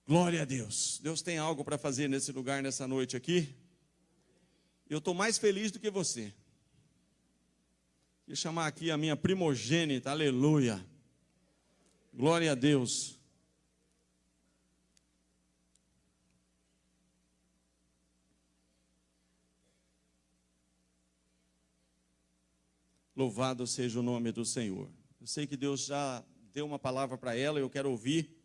Glória a Deus. Deus tem algo para fazer nesse lugar, nessa noite aqui. Eu estou mais feliz do que você. Vou chamar aqui a minha primogênita, aleluia. Glória a Deus. Louvado seja o nome do Senhor. Eu sei que Deus já deu uma palavra para ela, eu quero ouvir.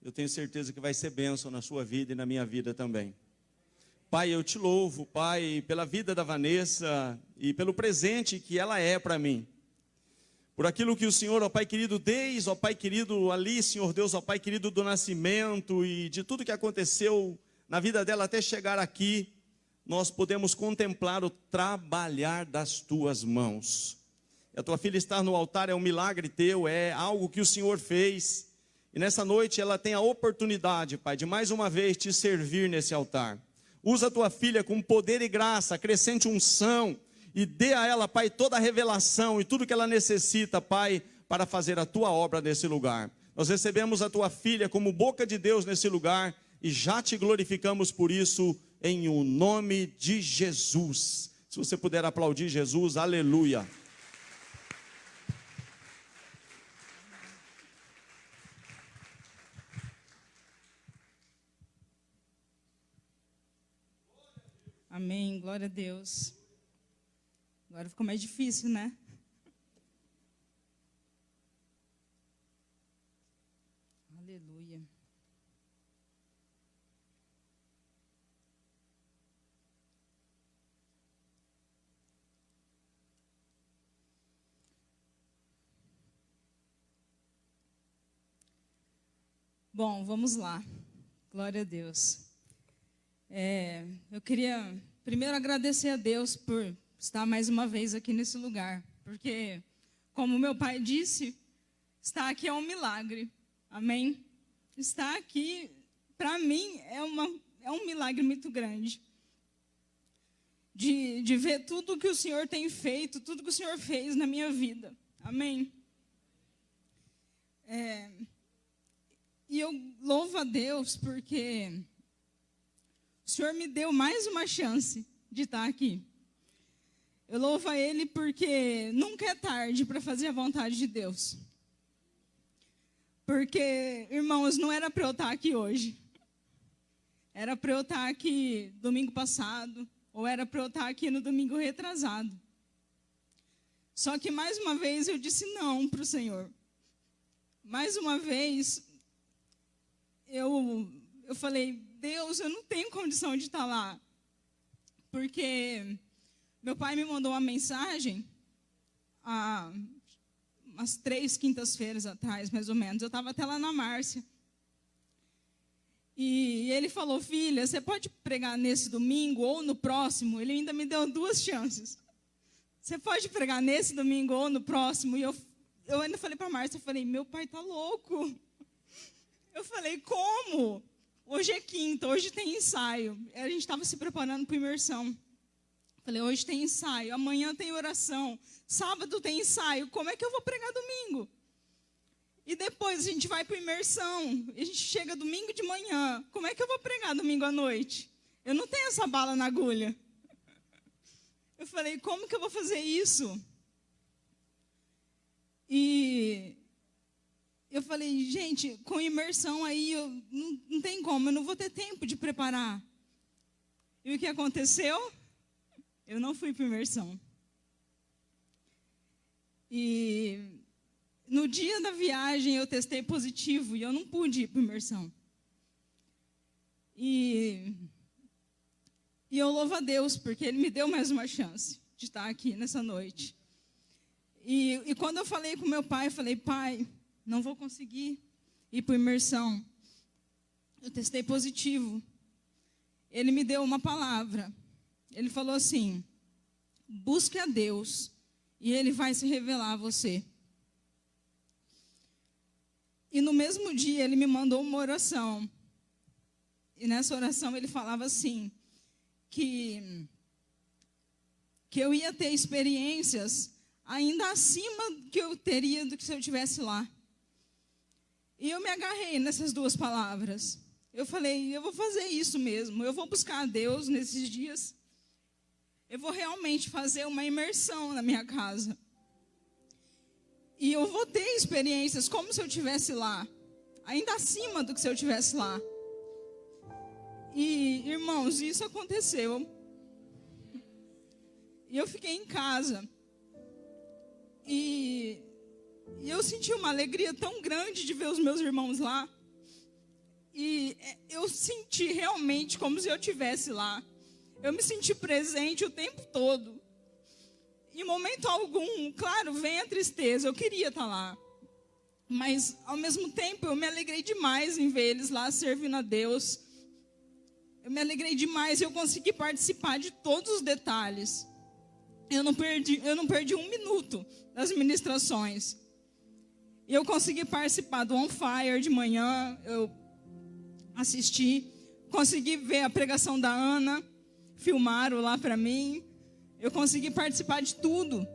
Eu tenho certeza que vai ser bênção na sua vida e na minha vida também. Pai, eu te louvo, Pai, pela vida da Vanessa e pelo presente que ela é para mim. Por aquilo que o Senhor, ó Pai querido, desde, ó Pai querido, ali, Senhor Deus, ó Pai querido, do nascimento e de tudo que aconteceu na vida dela até chegar aqui, nós podemos contemplar o trabalhar das tuas mãos. A tua filha estar no altar é um milagre teu, é algo que o Senhor fez. E nessa noite ela tem a oportunidade, Pai, de mais uma vez te servir nesse altar. Usa a tua filha com poder e graça, acrescente unção e dê a ela, Pai, toda a revelação e tudo que ela necessita, Pai, para fazer a tua obra nesse lugar. Nós recebemos a tua filha como boca de Deus nesse lugar e já te glorificamos por isso em o nome de Jesus. Se você puder aplaudir Jesus, aleluia. Amém, glória a Deus. Agora ficou mais difícil, né? Aleluia. Bom, vamos lá. Glória a Deus. Eu queria primeiro agradecer a Deus por estar mais uma vez aqui nesse lugar, porque, como meu pai disse, estar aqui é um milagre, amém? Estar aqui, para mim, é um milagre muito grande, de ver tudo que o Senhor tem feito, tudo que o Senhor fez na minha vida, amém? E eu louvo a Deus porque o Senhor me deu mais uma chance de estar aqui. Eu louvo a Ele porque nunca é tarde para fazer a vontade de Deus. Porque, irmãos, não era para eu estar aqui hoje. Era para eu estar aqui domingo passado, ou era para eu estar aqui no domingo retrasado. Só que mais uma vez eu disse não para o Senhor. Mais uma vez eu falei, Deus, eu não tenho condição de estar lá. Porque meu pai me mandou uma mensagem há umas 3 quintas-feiras atrás, mais ou menos. Eu estava até lá na Márcia. E ele falou, filha, você pode pregar nesse domingo ou no próximo? Ele ainda me deu 2 chances. Você pode pregar nesse domingo ou no próximo? E eu ainda falei para a Márcia, eu falei, meu pai está louco. Eu falei, como? Hoje é quinta, hoje tem ensaio. A gente estava se preparando para imersão. Falei, hoje tem ensaio, amanhã tem oração, sábado tem ensaio, como é que eu vou pregar domingo? E depois a gente vai para imersão, a gente chega domingo de manhã, como é que eu vou pregar domingo à noite? Eu não tenho essa bala na agulha. Eu falei, como que eu vou fazer isso? E eu falei, gente, com imersão aí, não tem como, eu não vou ter tempo de preparar. E o que aconteceu? Eu não fui para imersão. E no dia da viagem eu testei positivo e eu não pude ir para imersão. E eu louvo a Deus, porque Ele me deu mais uma chance de estar aqui nessa noite. E quando eu falei com meu pai, eu falei, pai, não vou conseguir ir para imersão. Eu testei positivo. Ele me deu uma palavra. Ele falou assim, busque a Deus e Ele vai se revelar a você. E no mesmo dia Ele me mandou uma oração. E nessa oração Ele falava assim, que eu ia ter experiências ainda acima que eu teria do que se eu estivesse lá. E eu me agarrei nessas duas palavras. Eu falei, eu vou fazer isso mesmo. Eu vou buscar a Deus nesses dias. Eu vou realmente fazer uma imersão na minha casa. E eu vou ter experiências como se eu estivesse lá. Ainda acima do que se eu estivesse lá. E, irmãos, isso aconteceu. E eu fiquei em casa. E eu senti uma alegria tão grande de ver os meus irmãos lá. E eu senti realmente como se eu estivesse lá. Eu me senti presente o tempo todo. Em momento algum, claro, vem a tristeza. Eu queria estar lá. Mas, ao mesmo tempo, eu me alegrei demais em ver eles lá servindo a Deus. Eu me alegrei demais. Eu consegui participar de todos os detalhes. Eu não perdi um minuto das ministrações. E eu consegui participar do On Fire de manhã. Eu assisti. Consegui ver a pregação da Ana. Filmaram lá para mim. Eu consegui participar de tudo.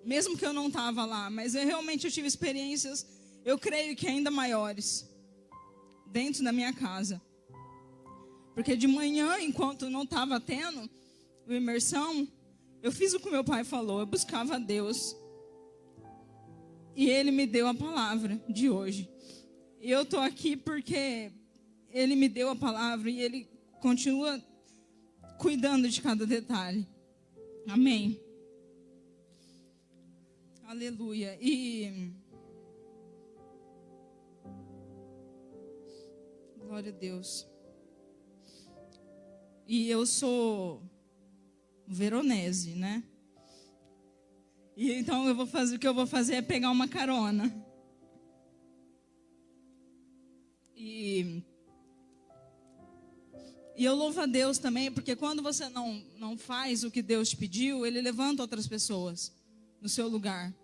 Mesmo que eu não estava lá. Mas eu tive experiências, eu creio que ainda maiores. Dentro da minha casa. Porque de manhã, enquanto não estava tendo a imersão, eu fiz o que meu pai falou. Eu buscava a Deus. E Ele me deu a palavra de hoje. E eu estou aqui porque Ele me deu a palavra. E Ele continua cuidando de cada detalhe. Amém. Aleluia. E glória a Deus. E eu sou veronese, né? E então o que eu vou fazer é pegar uma carona. E eu louvo a Deus também, porque quando você não faz o que Deus te pediu, Ele levanta outras pessoas no seu lugar,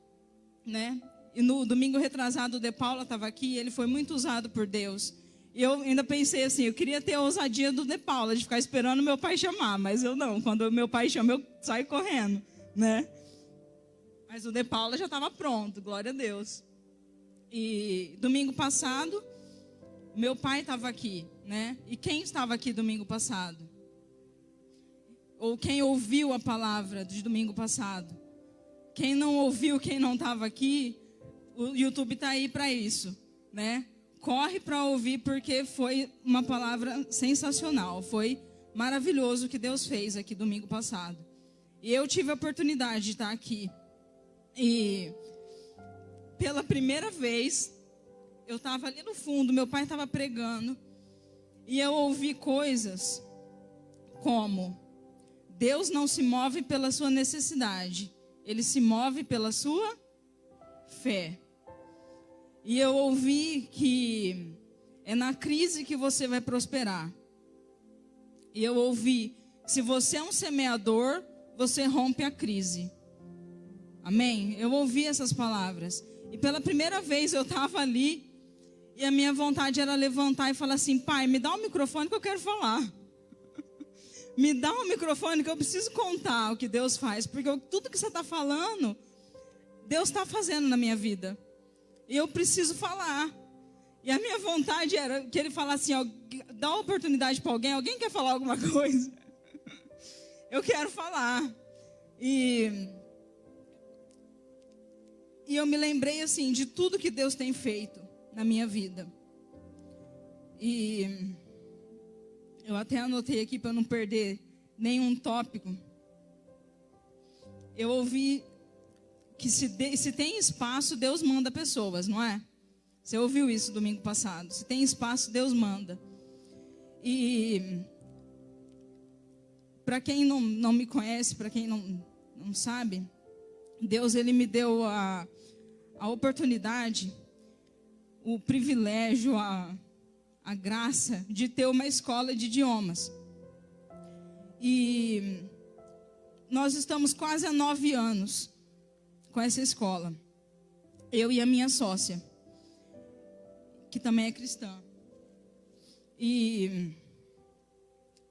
né? E no domingo retrasado, o De Paula estava aqui, ele foi muito usado por Deus. E eu ainda pensei assim, eu queria ter a ousadia do De Paula, de ficar esperando meu pai chamar, mas eu não. Quando meu pai chama, eu saio correndo, né? Mas o De Paula já estava pronto, glória a Deus. E domingo passado, meu pai estava aqui, né? E quem estava aqui domingo passado? Ou quem ouviu a palavra de domingo passado? Quem não ouviu, quem não estava aqui, o YouTube está aí para isso, né? Corre para ouvir, porque foi uma palavra sensacional. Foi maravilhoso o que Deus fez aqui domingo passado. E eu tive a oportunidade de estar aqui. E pela primeira vez, eu estava ali no fundo, meu pai estava pregando. E eu ouvi coisas como: Deus não se move pela sua necessidade, Ele se move pela sua fé. E eu ouvi que é na crise que você vai prosperar. E eu ouvi que se você é um semeador, você rompe a crise. Amém? Eu ouvi essas palavras. E pela primeira vez eu estava ali, e a minha vontade era levantar e falar assim: pai, me dá um microfone que eu quero falar. Me dá um microfone que eu preciso contar o que Deus faz. Porque tudo que você está falando, Deus está fazendo na minha vida. E eu preciso falar. E a minha vontade era que ele falasse assim: ó, dá uma oportunidade para alguém. Alguém quer falar alguma coisa? Eu quero falar. E eu me lembrei assim de tudo que Deus tem feito na minha vida. E eu até anotei aqui para não perder nenhum tópico. Eu ouvi que se tem espaço, Deus manda pessoas, não é? Você ouviu isso domingo passado. Se tem espaço, Deus manda. E para quem não me conhece, para quem não sabe, Deus, Ele me deu a oportunidade, o privilégio, a graça de ter uma escola de idiomas. E nós estamos quase há 9 anos com essa escola. Eu e a minha sócia, que também é cristã. E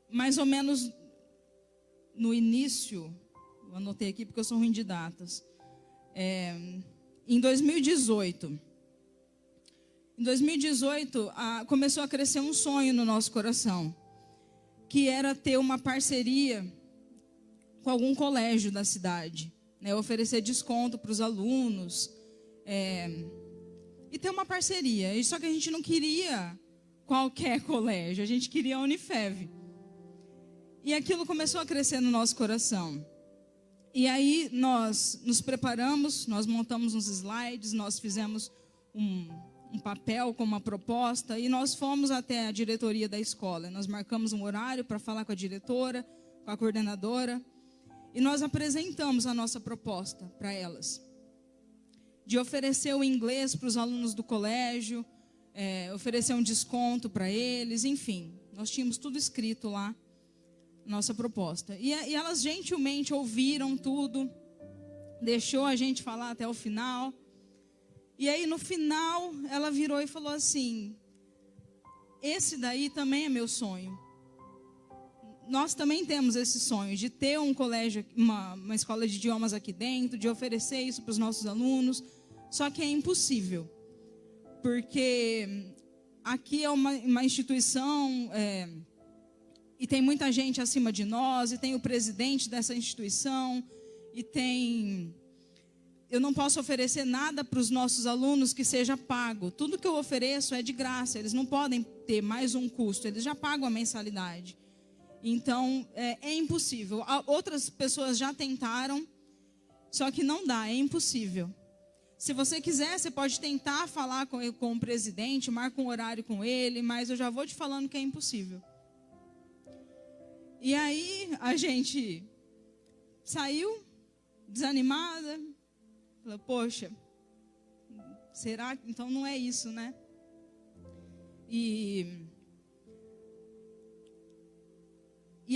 mais ou menos no início, eu anotei aqui porque eu sou ruim de datas. Em 2018, Em 2018, começou a crescer um sonho no nosso coração, que era ter uma parceria com algum colégio da cidade, né? Oferecer desconto para os alunos, e ter uma parceria. Só que a gente não queria qualquer colégio, a gente queria a Unifev. E aquilo começou a crescer no nosso coração. E aí nós nos preparamos, nós montamos uns slides, nós fizemos um papel com uma proposta e nós fomos até a diretoria da escola. Nós marcamos um horário para falar com a diretora, com a coordenadora, e nós apresentamos a nossa proposta para elas, de oferecer o inglês para os alunos do colégio, oferecer um desconto para eles, enfim. Nós tínhamos tudo escrito lá, nossa proposta. E elas gentilmente ouviram tudo, deixou a gente falar até o final. E aí, no final, ela virou e falou assim: esse daí também é meu sonho. Nós também temos esse sonho de ter um colégio, uma escola de idiomas aqui dentro, de oferecer isso para os nossos alunos. Só que é impossível, porque aqui é uma instituição, e tem muita gente acima de nós, e tem o presidente dessa instituição, eu não posso oferecer nada para os nossos alunos que seja pago. Tudo que eu ofereço é de graça, eles não podem ter mais um custo, eles já pagam a mensalidade. Então, é impossível. Outras pessoas já tentaram, só que não dá, é impossível. Se você quiser, você pode tentar falar com o presidente, marca um horário com ele, mas eu já vou te falando que é impossível. E aí, a gente saiu desanimada, falou: poxa, será que então não é isso, né? E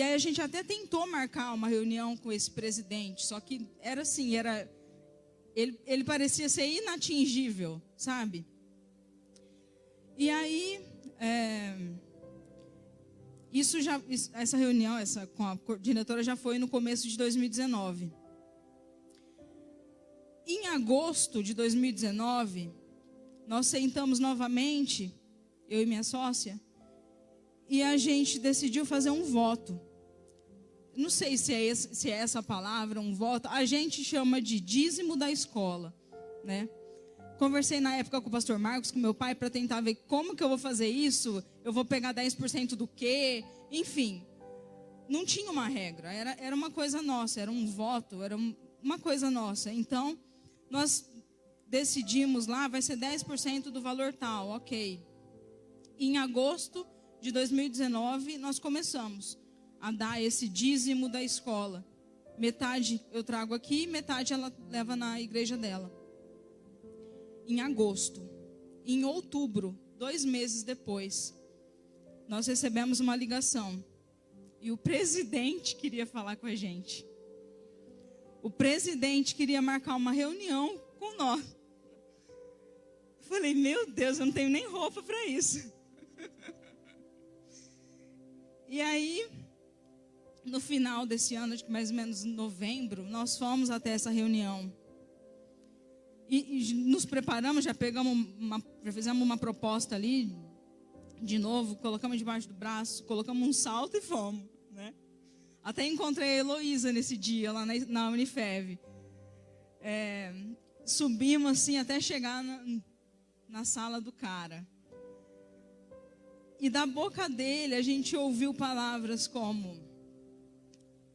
aí a gente até tentou marcar uma reunião com esse presidente, só que era assim, ele parecia ser inatingível, sabe? E aí, essa reunião com a diretora já foi no começo de 2019. Em agosto de 2019, nós sentamos novamente, eu e minha sócia, e a gente decidiu fazer um voto. Não sei se é essa a palavra, um voto. A gente chama de dízimo da escola, né? Conversei na época com o pastor Marcos, com meu pai, para tentar ver como que eu vou fazer isso. Eu vou pegar 10% do quê? Enfim, não tinha uma regra. Era uma coisa nossa, era um voto, era uma coisa nossa. Então, nós decidimos lá, vai ser 10% do valor tal, ok. Em agosto de 2019, nós começamos a dar esse dízimo da escola. Metade eu trago aqui, metade ela leva na igreja dela. Em agosto. Em outubro, 2 meses depois, nós recebemos uma ligação. E o presidente queria falar com a gente. O presidente queria marcar uma reunião com nós. Eu falei: meu Deus, eu não tenho nem roupa para isso. E aí, no final desse ano, acho que mais ou menos em novembro, nós fomos até essa reunião. E nos preparamos, já fizemos uma proposta ali, de novo, colocamos debaixo do braço, colocamos um salto e fomos, né? Até encontrei a Heloísa nesse dia, lá na Unifev. Subimos assim, até chegar na sala do cara. E da boca dele, a gente ouviu palavras como: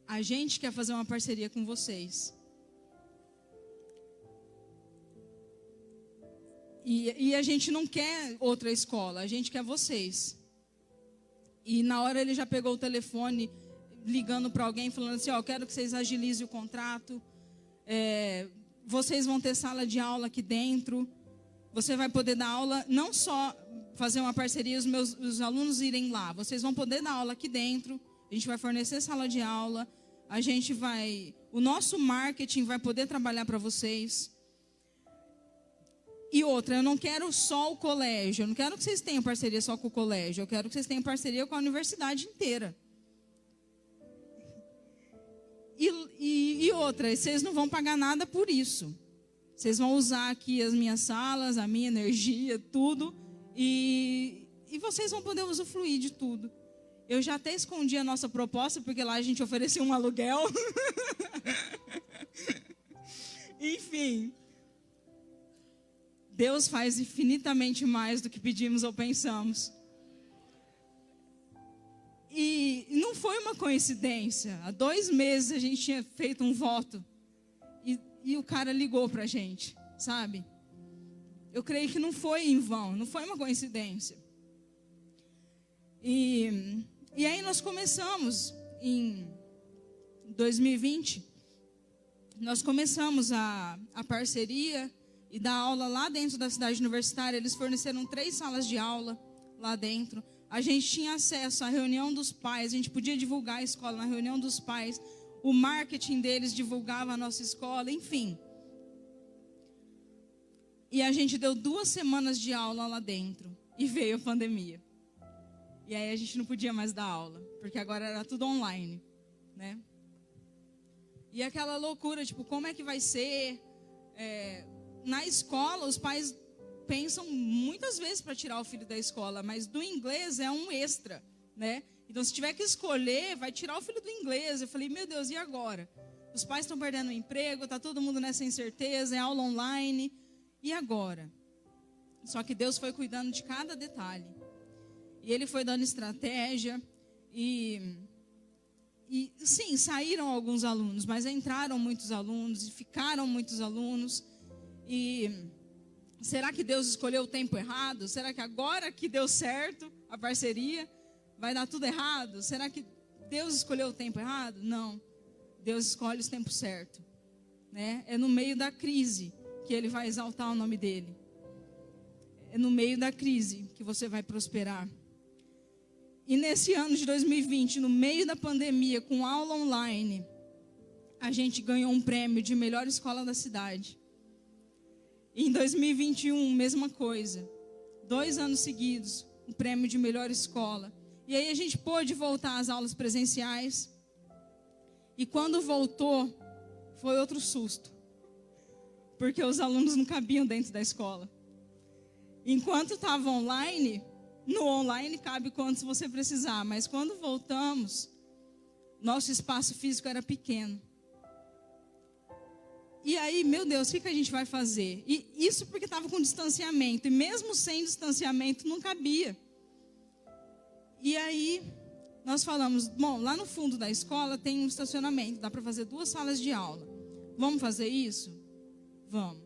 a gente quer fazer uma parceria com vocês. E a gente não quer outra escola, a gente quer vocês. E na hora ele já pegou o telefone, ligando para alguém, falando assim: ó, quero que vocês agilizem o contrato. Vocês vão ter sala de aula aqui dentro. Você vai poder dar aula, não só fazer uma parceria, os alunos irem lá. Vocês vão poder dar aula aqui dentro. A gente vai fornecer sala de aula. O nosso marketing vai poder trabalhar para vocês. E outra, eu não quero só o colégio. Eu não quero que vocês tenham parceria só com o colégio. Eu quero que vocês tenham parceria com a universidade inteira. E outra, vocês não vão pagar nada por isso. Vocês vão usar aqui as minhas salas, a minha energia, tudo. E vocês vão poder usufruir de tudo. Eu já até escondi a nossa proposta, porque lá a gente oferecia um aluguel. Enfim. Deus faz infinitamente mais do que pedimos ou pensamos. E não foi uma coincidência. Há 2 meses a gente tinha feito um voto. E o cara ligou pra gente, sabe? Eu creio que não foi em vão, não foi uma coincidência. E aí nós começamos em 2020, nós começamos a parceria e dar aula lá dentro da cidade universitária. Eles forneceram 3 salas de aula lá dentro. A gente tinha acesso à reunião dos pais, a gente podia divulgar a escola na reunião dos pais. O marketing deles divulgava a nossa escola, enfim. E a gente deu 2 semanas de aula lá dentro e veio a pandemia. E aí a gente não podia mais dar aula, porque agora era tudo online, né? E aquela loucura, tipo, como é que vai ser? Na escola, os pais pensam muitas vezes para tirar o filho da escola, mas do inglês é um extra, né? Então, se tiver que escolher, vai tirar o filho do inglês. Eu falei, meu Deus, e agora? Os pais estão perdendo o emprego, está todo mundo nessa incerteza, é aula online. E agora? Só que Deus foi cuidando de cada detalhe. E Ele foi dando estratégia. E sim, saíram alguns alunos, mas entraram muitos alunos e ficaram muitos alunos. E será que Deus escolheu o tempo errado? Será que agora que deu certo a parceria, vai dar tudo errado? Será que Deus escolheu o tempo errado? Não. Deus escolhe o tempo certo, né? É no meio da crise que Ele vai exaltar o nome dEle. É no meio da crise que você vai prosperar. E nesse ano de 2020, no meio da pandemia, com aula online, a gente ganhou um prêmio de melhor escola da cidade. E em 2021, mesma coisa. 2 anos seguidos, um prêmio de melhor escola. E aí a gente pôde voltar às aulas presenciais. E quando voltou, foi outro susto. Porque os alunos não cabiam dentro da escola. Enquanto estava online, no online cabe quantos você precisar. Mas quando voltamos, nosso espaço físico era pequeno. E aí, meu Deus, o que a gente vai fazer? E isso porque estava com distanciamento. E mesmo sem distanciamento, não cabia. E aí, nós falamos, bom, lá no fundo da escola tem um estacionamento. Dá para fazer 2 salas de aula. Vamos fazer isso? Vamos.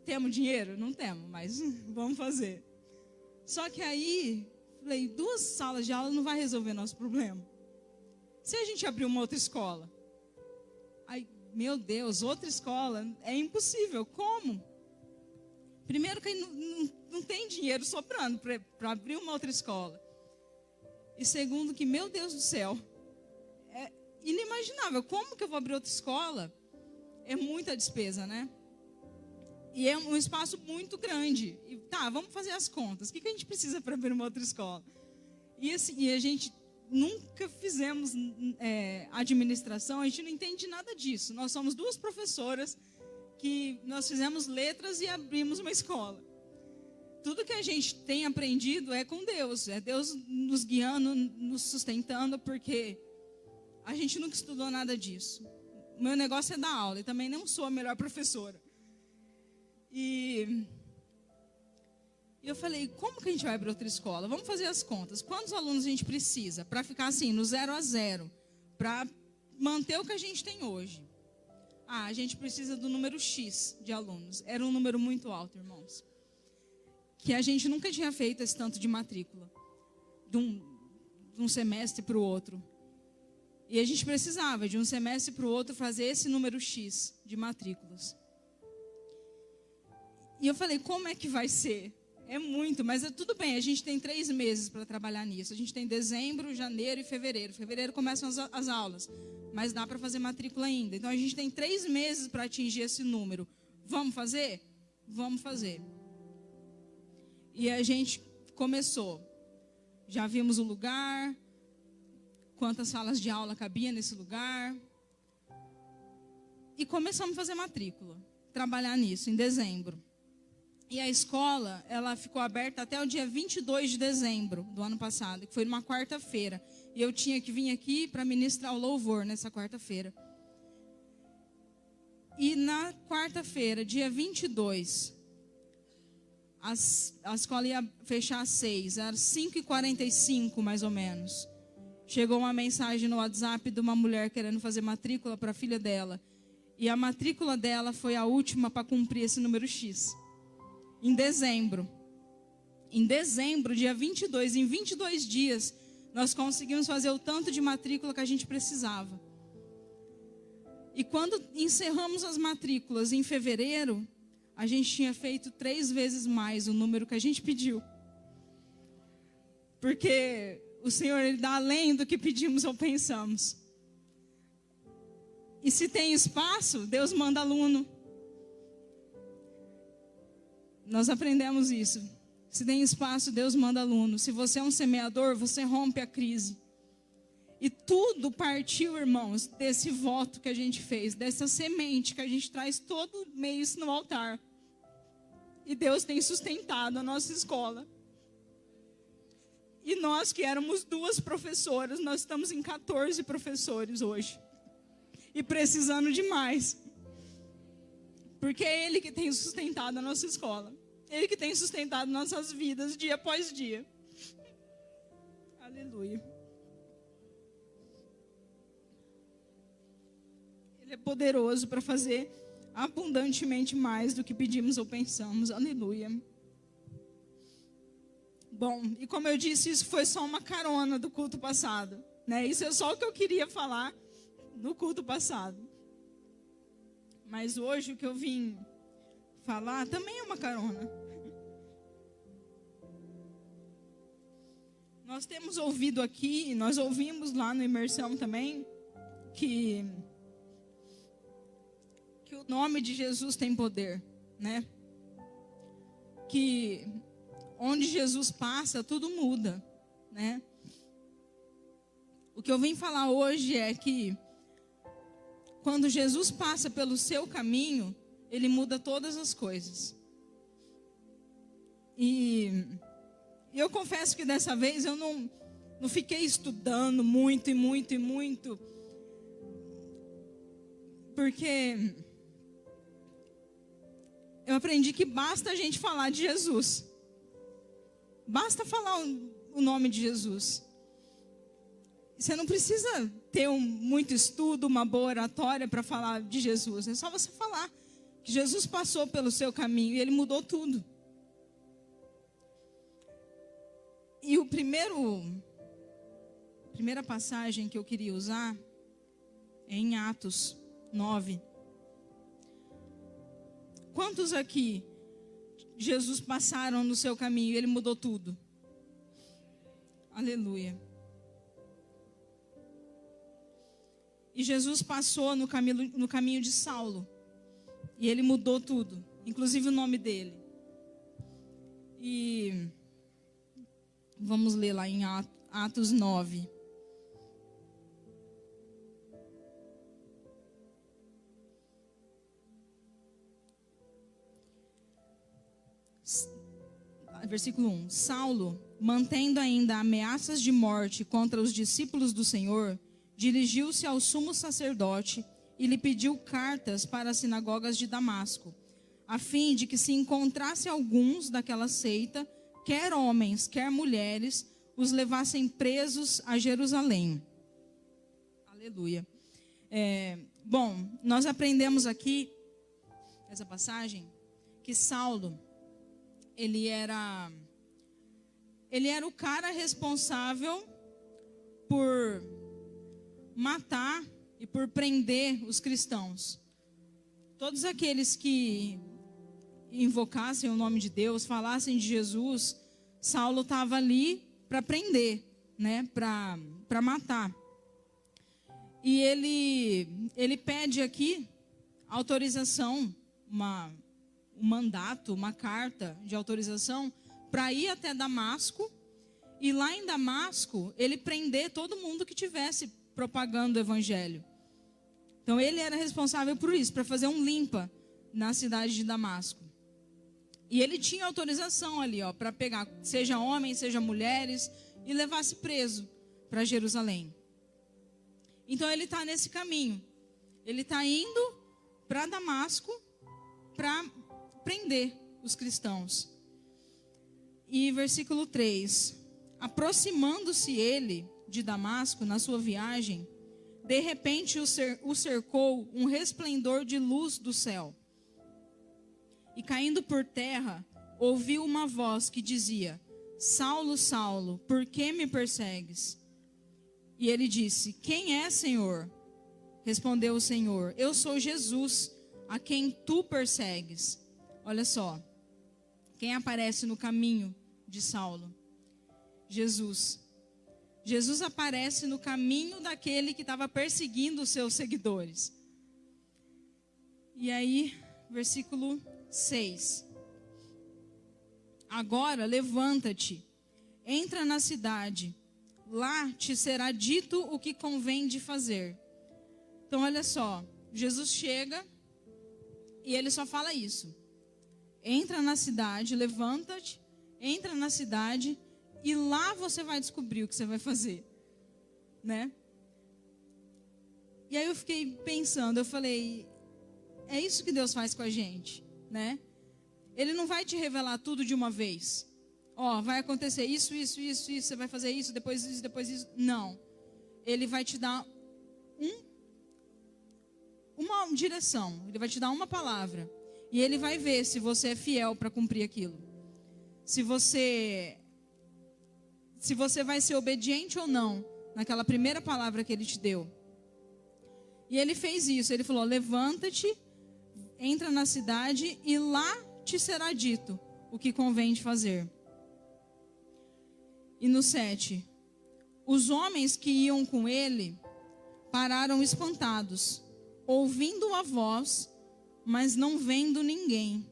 Temos dinheiro? Não temos, mas vamos fazer. Só que aí, falei, 2 salas de aula não vai resolver nosso problema. Se a gente abrir uma outra escola? Aí, meu Deus, outra escola? É impossível. Como? Primeiro que não tem dinheiro sobrando para abrir uma outra escola. E segundo que, meu Deus do céu, é inimaginável. Como que eu vou abrir outra escola? É muita despesa, né? E é um espaço muito grande. E, tá, vamos fazer as contas. O que a gente precisa para abrir uma outra escola? E assim, a gente nunca fizemos administração, a gente não entende nada disso. Nós somos 2 professoras que nós fizemos letras e abrimos uma escola. Tudo que a gente tem aprendido é com Deus. É Deus nos guiando, nos sustentando, porque a gente nunca estudou nada disso. O meu negócio é dar aula e também não sou a melhor professora. E eu falei, como que a gente vai abrir outra escola? Vamos fazer as contas. Quantos alunos a gente precisa para ficar assim, no 0 a 0? Para manter o que a gente tem hoje? A gente precisa do número X de alunos. Era um número muito alto, irmãos. Que a gente nunca tinha feito esse tanto de matrícula. De um semestre para o outro. E a gente precisava, de um semestre para o outro, fazer esse número X de matrículas. E eu falei, como é que vai ser? É muito, mas tudo bem, a gente tem 3 meses para trabalhar nisso. A gente tem dezembro, janeiro e fevereiro. Fevereiro começam as aulas, mas dá para fazer matrícula ainda. Então a gente tem 3 meses para atingir esse número. Vamos fazer? Vamos fazer. E a gente começou. Já vimos o lugar, quantas salas de aula cabia nesse lugar. E começamos a fazer matrícula, trabalhar nisso em dezembro. E a escola, ela ficou aberta até o dia 22 de dezembro do ano passado, que foi numa quarta-feira. E eu tinha que vir aqui para ministrar o louvor nessa quarta-feira. E na quarta-feira, dia 22, a escola ia fechar às 6, era 5h45 mais ou menos. Chegou uma mensagem no WhatsApp de uma mulher querendo fazer matrícula para a filha dela. E a matrícula dela foi a última para cumprir esse número X. Em dezembro. Em dezembro, dia 22, em 22 dias, nós conseguimos fazer o tanto de matrícula que a gente precisava. E quando encerramos as matrículas em fevereiro, a gente tinha feito 3 vezes mais o número que a gente pediu. Porque o Senhor, Ele dá além do que pedimos ou pensamos. E se tem espaço, Deus manda aluno. Nós aprendemos isso. Se tem espaço, Deus manda aluno. Se você é um semeador, você rompe a crise. E tudo partiu, irmãos, desse voto que a gente fez, dessa semente que a gente traz todo mês no altar. E Deus tem sustentado a nossa escola. E nós que éramos 2 professoras, nós estamos em 14 professores hoje. E precisando de mais. Porque é Ele que tem sustentado a nossa escola. Ele que tem sustentado nossas vidas dia após dia. Aleluia. Ele é poderoso para fazer abundantemente mais do que pedimos ou pensamos. Aleluia. Bom, e como eu disse, isso foi só uma carona do culto passado, né? Isso é só o que eu queria falar no culto passado. Mas hoje o que eu vim falar também é uma carona. Nós temos ouvido aqui, nós ouvimos lá no Imersão também, que o nome de Jesus tem poder, né? Que onde Jesus passa, tudo muda, né? O que eu vim falar hoje é que quando Jesus passa pelo seu caminho, Ele muda todas as coisas. E eu confesso que dessa vez eu não fiquei estudando muito, porque eu aprendi que basta a gente falar de Jesus. Basta falar o nome de Jesus. Você não precisa ter muito estudo, uma boa oratória para falar de Jesus. É só você falar que Jesus passou pelo seu caminho e Ele mudou tudo. E primeira passagem que eu queria usar é em Atos 9. Quantos aqui Jesus passaram no seu caminho e Ele mudou tudo? Aleluia. E Jesus passou no caminho de Saulo. E Ele mudou tudo, inclusive o nome dele. E vamos ler lá em Atos 9. Versículo 1. Saulo, mantendo ainda ameaças de morte contra os discípulos do Senhor, dirigiu-se ao sumo sacerdote e lhe pediu cartas para as sinagogas de Damasco, a fim de que se encontrasse alguns daquela seita, quer homens, quer mulheres, os levassem presos a Jerusalém. Aleluia. Bom, nós aprendemos aqui, essa passagem, que Saulo, ele era o cara responsável por matar e por prender os cristãos. Todos aqueles que invocassem o nome de Deus, falassem de Jesus, Saulo estava ali para prender, né, para matar. E ele pede aqui autorização, um mandato, uma carta de autorização para ir até Damasco, e lá em Damasco ele prender todo mundo que tivesse propagando o evangelho. Então ele era responsável por isso, para fazer um limpa na cidade de Damasco. E ele tinha autorização ali, ó, para pegar, seja homens, seja mulheres, e levasse preso para Jerusalém. Então ele está nesse caminho. Ele está indo para Damasco para prender os cristãos. E versículo 3. Aproximando-se ele de Damasco na sua viagem, de repente o cercou um resplendor de luz do céu. E caindo por terra, ouviu uma voz que dizia: Saulo, Saulo, por que me persegues? E ele disse: Quem é, Senhor? Respondeu o Senhor: Eu sou Jesus, a quem tu persegues. Olha só, quem aparece no caminho de Saulo? Jesus. Jesus aparece no caminho daquele que estava perseguindo os seus seguidores. E aí, versículo 6. Agora levanta-te, entra na cidade, lá te será dito o que convém de fazer. Então olha só, Jesus chega e ele só fala isso. Entra na cidade, levanta-te, entra na cidade e lá você vai descobrir o que você vai fazer, né? E aí eu fiquei pensando, eu falei, é isso que Deus faz com a gente, né? Ele não vai te revelar tudo de uma vez. Ó, vai acontecer isso, você vai fazer isso, depois isso. Não. Ele vai te dar uma direção, ele vai te dar uma palavra. E ele vai ver se você é fiel para cumprir aquilo. Se você vai ser obediente ou não naquela primeira palavra que ele te deu. E ele fez isso, ele falou: levanta-te, entra na cidade e lá te será dito o que convém de fazer. E no 7, os homens que iam com ele pararam espantados, ouvindo a voz, mas não vendo ninguém.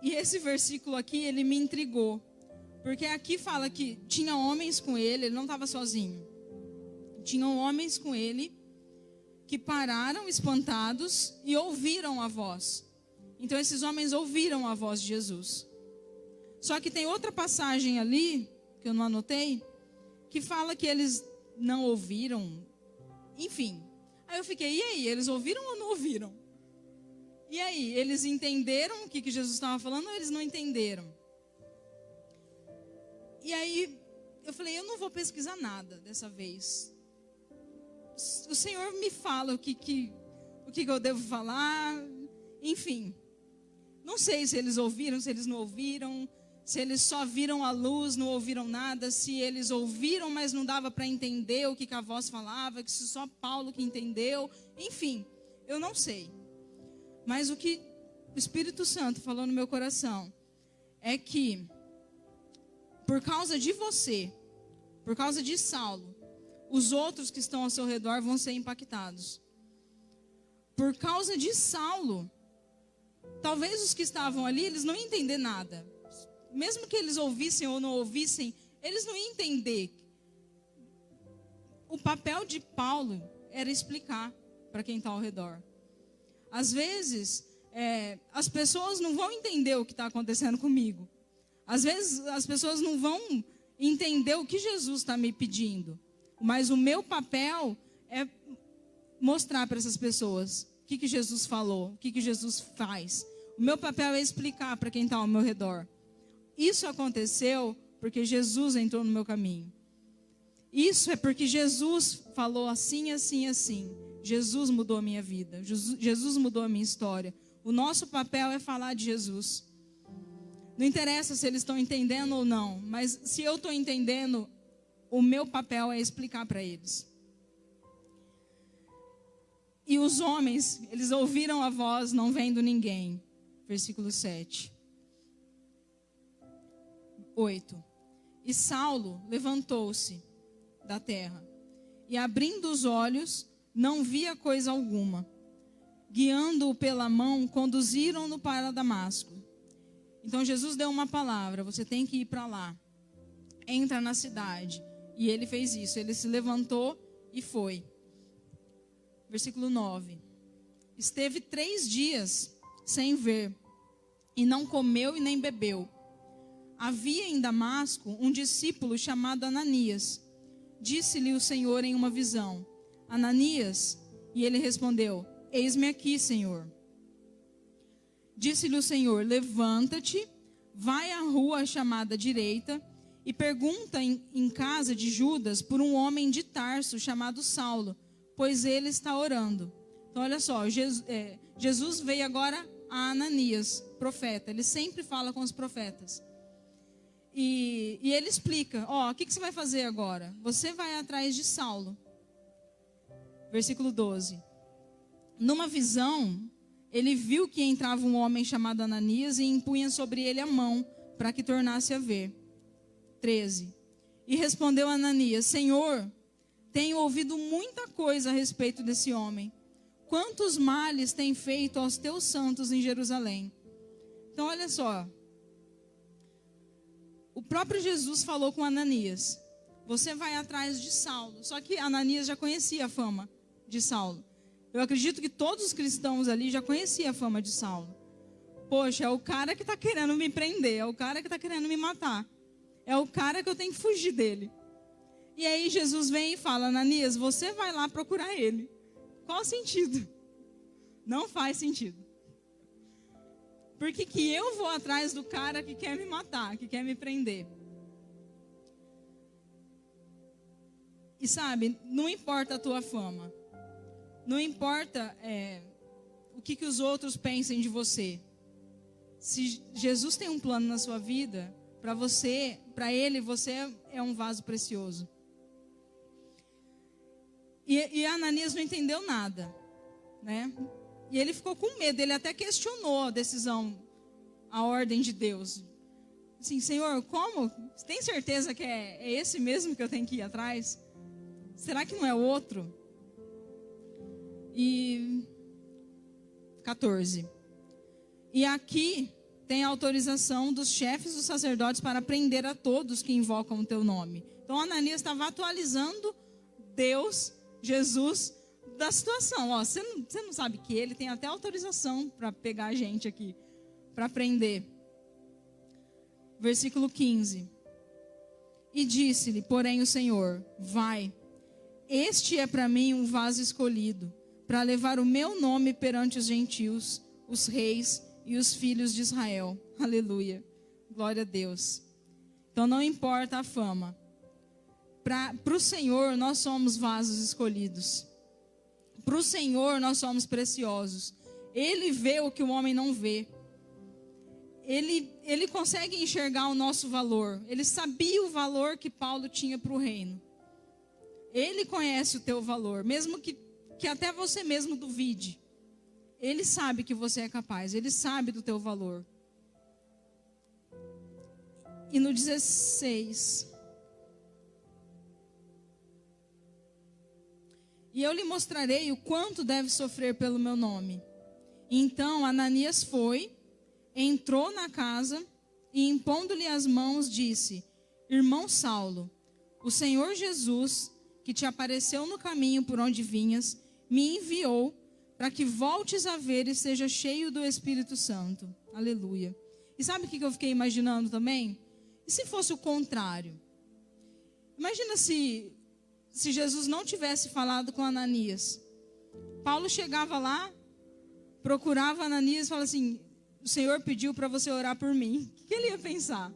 E esse versículo aqui, ele me intrigou, porque aqui fala que tinha homens com ele não estava sozinho. Tinham homens com ele que pararam espantados e ouviram a voz. Então esses homens ouviram a voz de Jesus. Só que tem outra passagem ali, que eu não anotei, que fala que eles não ouviram. Enfim. Aí eu fiquei, e aí, eles ouviram ou não ouviram? E aí, eles entenderam o que Jesus estava falando ou eles não entenderam? E aí, eu falei, eu não vou pesquisar nada dessa vez. O Senhor me fala o que eu devo falar, enfim. Não sei se eles ouviram, se eles não ouviram, se eles só viram a luz, não ouviram nada, se eles ouviram, mas não dava para entender o que a voz falava, que se só Paulo que entendeu, enfim, eu não sei. Mas o que o Espírito Santo falou no meu coração é que, por causa de você, por causa de Saulo, os outros que estão ao seu redor vão ser impactados. Por causa de Saulo, talvez os que estavam ali, eles não iam entender nada. Mesmo que eles ouvissem ou não ouvissem, eles não iam entender. O papel de Paulo era explicar para quem está ao redor. Às vezes, as pessoas não vão entender o que está acontecendo comigo. Às vezes, as pessoas não vão entender o que Jesus está me pedindo. Mas o meu papel é mostrar para essas pessoas o que Jesus falou, o que Jesus faz. O meu papel é explicar para quem está ao meu redor. Isso aconteceu porque Jesus entrou no meu caminho. Isso é porque Jesus falou assim, assim, assim. Jesus mudou a minha vida. Jesus mudou a minha história. O nosso papel é falar de Jesus. Não interessa se eles estão entendendo ou não, mas se eu estou entendendo, o meu papel é explicar para eles. E os homens, eles ouviram a voz, não vendo ninguém. Versículo 7. 8. E Saulo levantou-se da terra, e abrindo os olhos, não via coisa alguma. Guiando-o pela mão, conduziram-no para Damasco. Então Jesus deu uma palavra: você tem que ir para lá. Entra na cidade. E ele fez isso, ele se levantou e foi. Versículo 9. Esteve 3 dias sem ver, e não comeu e nem bebeu. Havia em Damasco um discípulo chamado Ananias. Disse-lhe o Senhor em uma visão: Ananias? E ele respondeu: Eis-me aqui, Senhor. Disse-lhe o Senhor: Levanta-te, vai à rua chamada Direita e pergunta em casa de Judas por um homem de Tarso chamado Saulo, pois ele está orando. Então olha só, Jesus veio agora a Ananias, profeta. Ele sempre fala com os profetas. E ele explica: o que você vai fazer agora? Você vai atrás de Saulo. Versículo 12. Numa visão, ele viu que entrava um homem chamado Ananias e impunha sobre ele a mão, para que tornasse a ver. 13. E respondeu Ananias: Senhor, tenho ouvido muita coisa a respeito desse homem. Quantos males tem feito aos teus santos em Jerusalém? Então olha só. O próprio Jesus falou com Ananias: você vai atrás de Saulo. Só que Ananias já conhecia a fama de Saulo. Eu acredito que todos os cristãos ali já conheciam a fama de Saulo. Poxa, é o cara que está querendo me prender, é o cara que está querendo me matar. É o cara que eu tenho que fugir dele. E aí Jesus vem e fala: Ananias, você vai lá procurar ele. Qual o sentido? Não faz sentido. Por que que eu vou atrás do cara que quer me matar, que quer me prender? E sabe, não importa a tua fama. Não importa o que os outros pensem de você. Se Jesus tem um plano na sua vida, para você, para Ele, você é um vaso precioso. E Ananias não entendeu nada, né? E ele ficou com medo, ele até questionou a decisão, a ordem de Deus. Assim, Senhor, como? Você tem certeza que é esse mesmo que eu tenho que ir atrás? Será que não é outro? E 14. E aqui tem a autorização dos chefes dos sacerdotes para prender a todos que invocam o teu nome. Então Ananias estava atualizando Deus, Jesus, da situação. Você não sabe que ele tem até autorização para pegar a gente aqui, para prender. Versículo 15. E disse-lhe, porém, o Senhor: vai, este é para mim um vaso escolhido, para levar o meu nome perante os gentios, os reis e os filhos de Israel. Aleluia. Glória a Deus. Então não importa a fama. Para o Senhor nós somos vasos escolhidos. Para o Senhor nós somos preciosos. Ele vê o que o homem não vê. Ele consegue enxergar o nosso valor. Ele sabia o valor que Paulo tinha para o reino. Ele conhece o teu valor, mesmo que até você mesmo duvide. Ele sabe que você é capaz, ele sabe do teu valor. E no 16. E eu lhe mostrarei o quanto deve sofrer pelo meu nome. Então Ananias foi, entrou na casa e, impondo-lhe as mãos, disse: Irmão Saulo, o Senhor Jesus, que te apareceu no caminho por onde vinhas, me enviou para que voltes a ver e seja cheio do Espírito Santo. Aleluia. E sabe o que eu fiquei imaginando também? E se fosse o contrário? Imagina se Jesus não tivesse falado com Ananias. Paulo chegava lá, procurava Ananias e falava assim: o Senhor pediu para você orar por mim. O que ele ia pensar?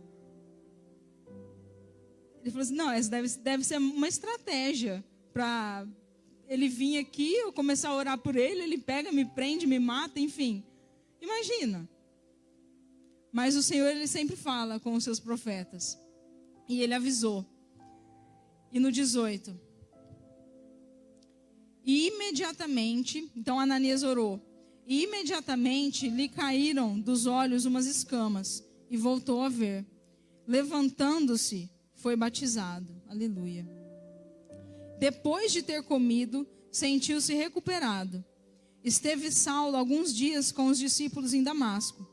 Ele falou assim: não, essa deve ser uma estratégia para ele vir aqui, eu começar a orar por ele, ele pega, me prende, me mata, enfim. Imagina. Mas o Senhor, ele sempre fala com os seus profetas. E ele avisou. E no 18. E imediatamente, então Ananias orou. E imediatamente lhe caíram dos olhos umas escamas. E voltou a ver. Levantando-se, foi batizado. Aleluia. Depois de ter comido, sentiu-se recuperado. Esteve Saulo alguns dias com os discípulos em Damasco.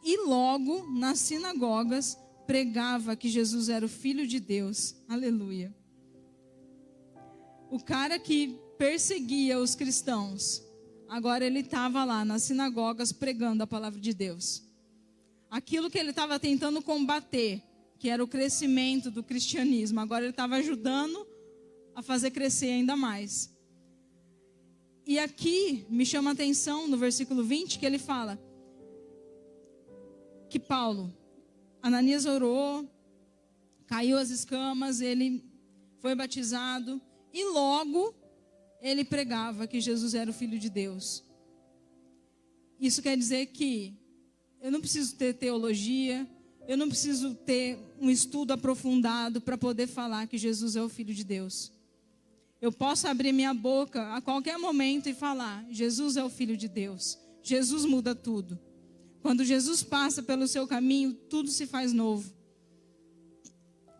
E logo, nas sinagogas, pregava que Jesus era o Filho de Deus. Aleluia. O cara que perseguia os cristãos, agora ele estava lá nas sinagogas pregando a palavra de Deus. aquilo que ele estava tentando combater, que era o crescimento do cristianismo, agora ele estava ajudando a fazer crescer ainda mais. E aqui me chama a atenção no versículo 20 que ele fala que Ananias orou, caiu as escamas, ele foi batizado e logo ele pregava que Jesus era o Filho de Deus. Isso quer dizer que eu não preciso ter teologia, eu não preciso ter um estudo aprofundado para poder falar que Jesus é o Filho de Deus. Eu posso abrir minha boca a qualquer momento e falar, Jesus é o Filho de Deus. Jesus muda tudo. Quando Jesus passa pelo seu caminho, tudo se faz novo.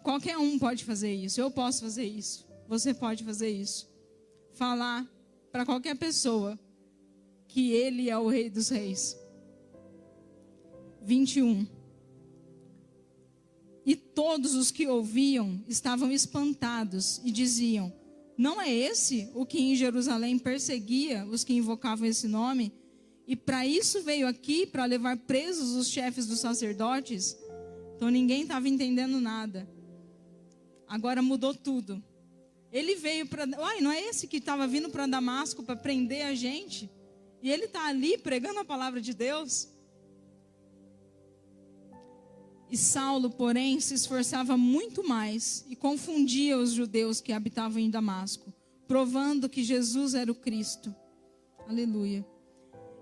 Qualquer um pode fazer isso, eu posso fazer isso, você pode fazer isso. Falar para qualquer pessoa que Ele é o Rei dos Reis. 21. E todos os que ouviam estavam espantados e diziam, não é esse o que em Jerusalém perseguia os que invocavam esse nome? E para isso veio aqui, para levar presos os chefes dos sacerdotes? Então ninguém estava entendendo nada. Agora mudou tudo. Ele veio para... não é esse que estava vindo para Damasco para prender a gente? E ele está ali pregando a palavra de Deus? E Saulo, porém, se esforçava muito mais e confundia os judeus que habitavam em Damasco, provando que Jesus era o Cristo. Aleluia.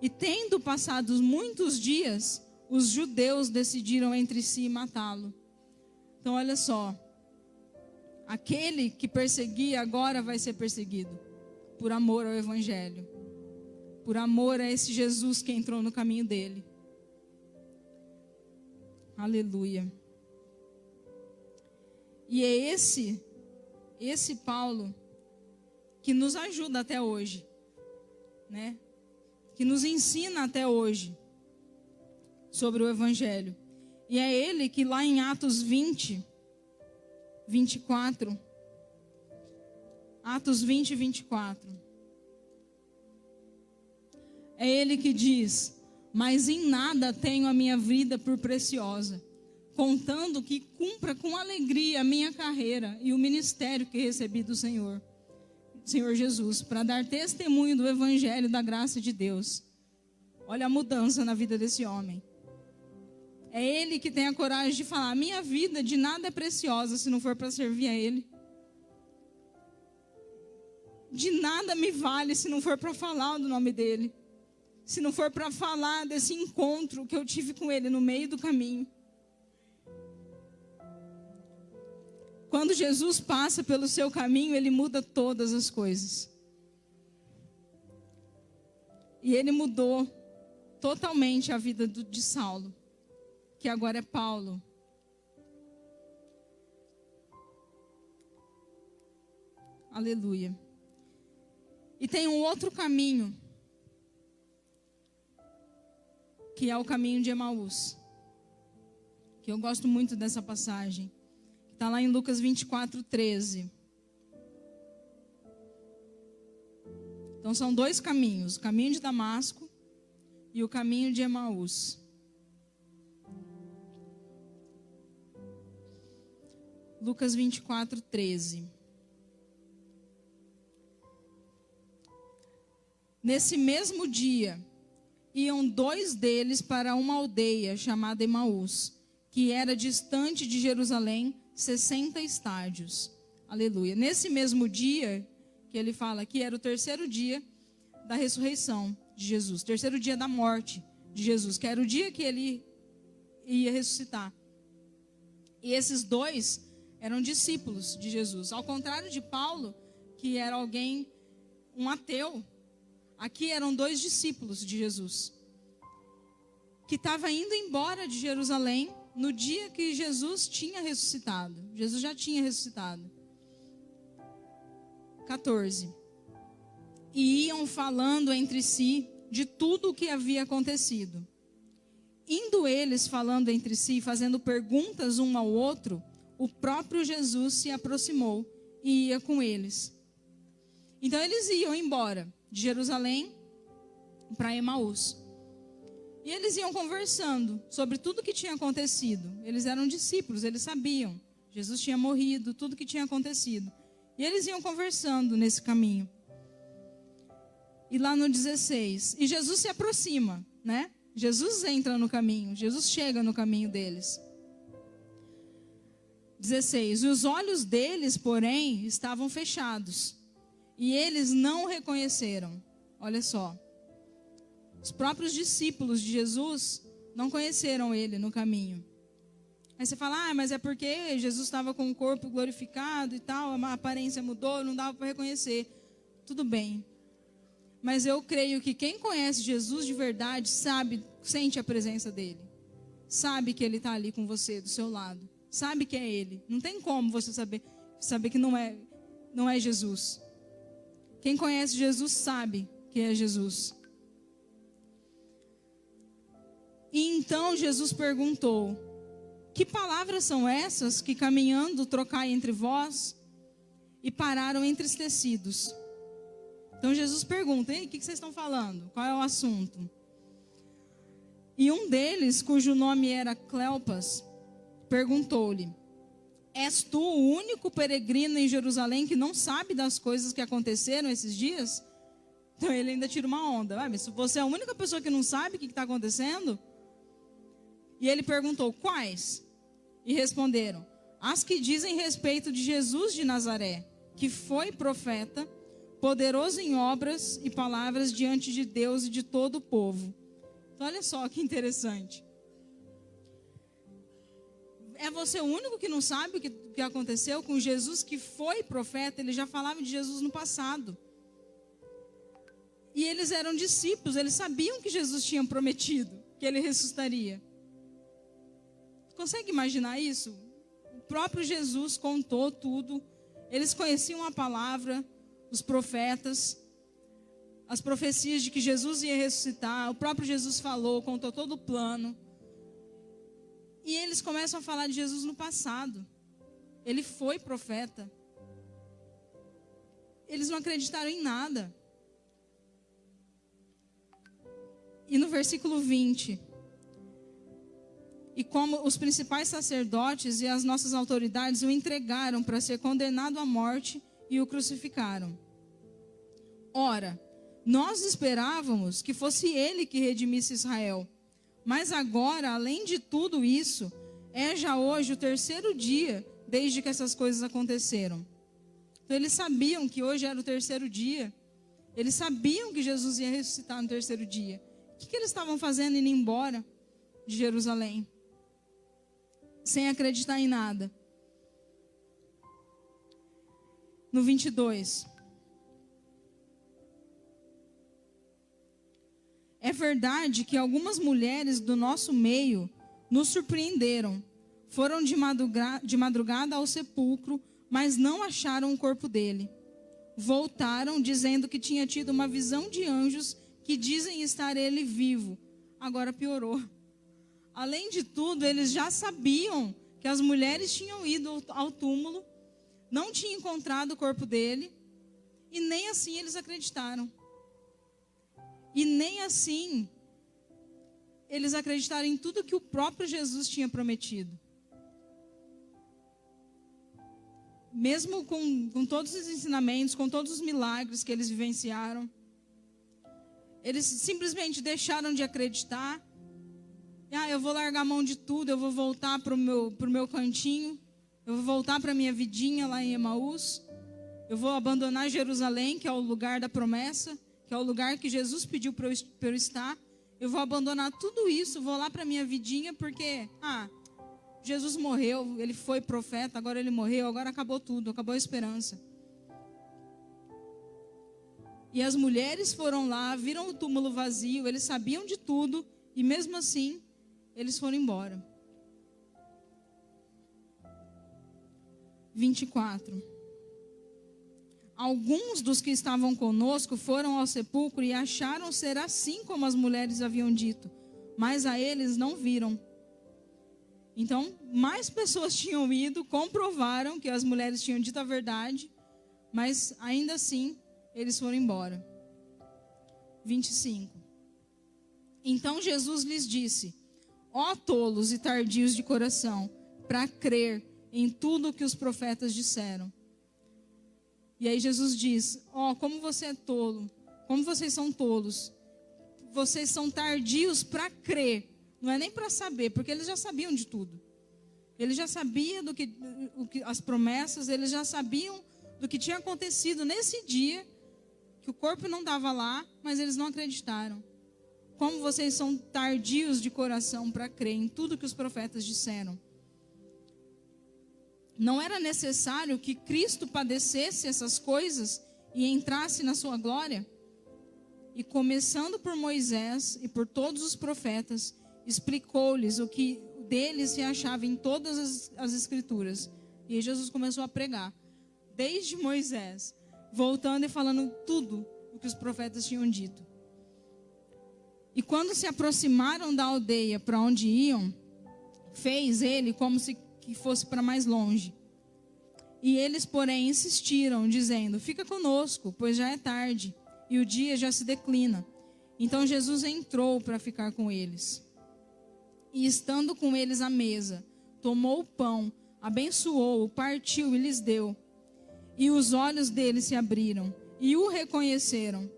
E tendo passado muitos dias, os judeus decidiram entre si matá-lo. Então, olha só. Aquele que perseguia agora vai ser perseguido. Por amor ao Evangelho. Por amor a esse Jesus que entrou no caminho dele. Aleluia. E é esse Paulo que nos ajuda até hoje, né? Que nos ensina até hoje sobre o Evangelho. E é ele que lá em Atos 20, 24, Atos 20, 24, é ele que diz, mas em nada tenho a minha vida por preciosa, contando que cumpra com alegria a minha carreira e o ministério que recebi do Senhor Jesus, para dar testemunho do Evangelho da graça de Deus. Olha a mudança na vida desse homem. É ele que tem a coragem de falar, a minha vida de nada é preciosa se não for para servir a Ele. De nada me vale se não for para falar do nome dEle. Se não for para falar desse encontro que eu tive com Ele no meio do caminho. Quando Jesus passa pelo seu caminho, Ele muda todas as coisas. E Ele mudou totalmente a vida de Saulo, que agora é Paulo. Aleluia. E tem um outro caminho, que é o caminho de Emaús, que eu gosto muito dessa passagem. Está lá em Lucas 24, 13. Então são dois caminhos, o caminho de Damasco e o caminho de Emaús. Lucas 24, 13. Nesse mesmo dia, iam dois deles para uma aldeia chamada Emaús, que era distante de Jerusalém 60 estádios. Aleluia. Nesse mesmo dia, que ele fala que era o terceiro dia da ressurreição de Jesus, terceiro dia da morte de Jesus, que era o dia que ele ia ressuscitar. E esses dois eram discípulos de Jesus. Ao contrário de Paulo, que era alguém, um ateu, aqui eram dois discípulos de Jesus, que estava indo embora de Jerusalém no dia que Jesus tinha ressuscitado. Jesus já tinha ressuscitado. 14. E iam falando entre si de tudo o que havia acontecido. Indo eles falando entre si, fazendo perguntas um ao outro, o próprio Jesus se aproximou e ia com eles. Então eles iam embora de Jerusalém para Emaús. E eles iam conversando sobre tudo que tinha acontecido. Eles eram discípulos, eles sabiam. Jesus tinha morrido, tudo que tinha acontecido. E eles iam conversando nesse caminho. E lá no 16, e Jesus se aproxima, né? Jesus entra no caminho, Jesus chega no caminho deles. 16, e os olhos deles, porém, estavam fechados, e eles não o reconheceram. Olha só, os próprios discípulos de Jesus não conheceram ele no caminho. Aí você fala, mas é porque Jesus estava com o corpo glorificado e tal, a aparência mudou, não dava para reconhecer. Tudo bem. Mas eu creio que quem conhece Jesus de verdade sabe, sente a presença dele. Sabe que ele está ali com você, do seu lado. Sabe que é ele. Não tem como você saber que não é Jesus. Quem conhece Jesus sabe que é Jesus. E então Jesus perguntou: que palavras são essas que caminhando trocai entre vós? E pararam entristecidos. Então Jesus pergunta: ei, o que vocês estão falando? Qual é o assunto? E um deles, cujo nome era Cleopas, perguntou-lhe: és tu o único peregrino em Jerusalém que não sabe das coisas que aconteceram esses dias? Então ele ainda tira uma onda. Mas se você é a única pessoa que não sabe o que está acontecendo? E ele perguntou: quais? E responderam: as que dizem respeito de Jesus de Nazaré, que foi profeta, poderoso em obras e palavras diante de Deus e de todo o povo. Então olha só que interessante. É você o único que não sabe o que aconteceu com Jesus que foi profeta? Ele já falava de Jesus no passado. E eles eram discípulos, eles sabiam que Jesus tinha prometido que ele ressuscitaria. Consegue imaginar isso? O próprio Jesus contou tudo. Eles conheciam a palavra, os profetas, as profecias de que Jesus ia ressuscitar. O próprio Jesus falou, contou todo o plano. E eles começam a falar de Jesus no passado. Ele foi profeta. Eles não acreditaram em nada. E no versículo 20... e como os principais sacerdotes e as nossas autoridades o entregaram para ser condenado à morte e o crucificaram. Ora, nós esperávamos que fosse ele que redimisse Israel. Mas agora, além de tudo isso, é já hoje o terceiro dia desde que essas coisas aconteceram. Então eles sabiam que hoje era o terceiro dia. Eles sabiam que Jesus ia ressuscitar no terceiro dia. O que eles estavam fazendo indo embora de Jerusalém? Sem acreditar em nada. No 22. É verdade que algumas mulheres do nosso meio nos surpreenderam. Foram de madrugada ao sepulcro, mas não acharam o corpo dele. Voltaram dizendo que tinha tido uma visão de anjos que dizem estar ele vivo. Agora piorou. Além de tudo, eles já sabiam que as mulheres tinham ido ao túmulo, não tinham encontrado o corpo dele, e nem assim eles acreditaram. E nem assim eles acreditaram em tudo que o próprio Jesus tinha prometido. Mesmo com todos os ensinamentos, com todos os milagres que eles vivenciaram, eles simplesmente deixaram de acreditar. Eu vou largar a mão de tudo, eu vou voltar para o meu cantinho, eu vou voltar para a minha vidinha lá em Emaús, eu vou abandonar Jerusalém, que é o lugar da promessa, que é o lugar que Jesus pediu para eu estar. Eu vou abandonar tudo isso, vou lá para a minha vidinha, porque, Jesus morreu, ele foi profeta, agora ele morreu, agora acabou tudo, acabou a esperança. E as mulheres foram lá, viram o túmulo vazio, eles sabiam de tudo, e mesmo assim, eles foram embora. 24. Alguns dos que estavam conosco foram ao sepulcro e acharam ser assim como as mulheres haviam dito, mas a eles não viram. Então, mais pessoas tinham ido, comprovaram que as mulheres tinham dito a verdade, mas ainda assim, eles foram embora. 25. Então Jesus lhes disse: ó tolos e tardios de coração, para crer em tudo o que os profetas disseram. E aí Jesus diz: ó, como você é tolo, como vocês são tolos, vocês são tardios para crer, não é nem para saber, porque eles já sabiam de tudo. Eles já sabiam as promessas, eles já sabiam do que tinha acontecido nesse dia, que o corpo não estava lá, mas eles não acreditaram. Como vocês são tardios de coração para crer em tudo que os profetas disseram. Não era necessário que Cristo padecesse essas coisas e entrasse na sua glória? E começando por Moisés e por todos os profetas, explicou-lhes o que deles se achava em todas as escrituras. E aí Jesus começou a pregar, desde Moisés, voltando e falando tudo o que os profetas tinham dito. E quando se aproximaram da aldeia para onde iam, fez ele como se que fosse para mais longe. E eles, porém, insistiram, dizendo: fica conosco, pois já é tarde, e o dia já se declina. Então Jesus entrou para ficar com eles. E estando com eles à mesa, tomou o pão, abençoou-o, partiu e lhes deu. E os olhos deles se abriram, e o reconheceram.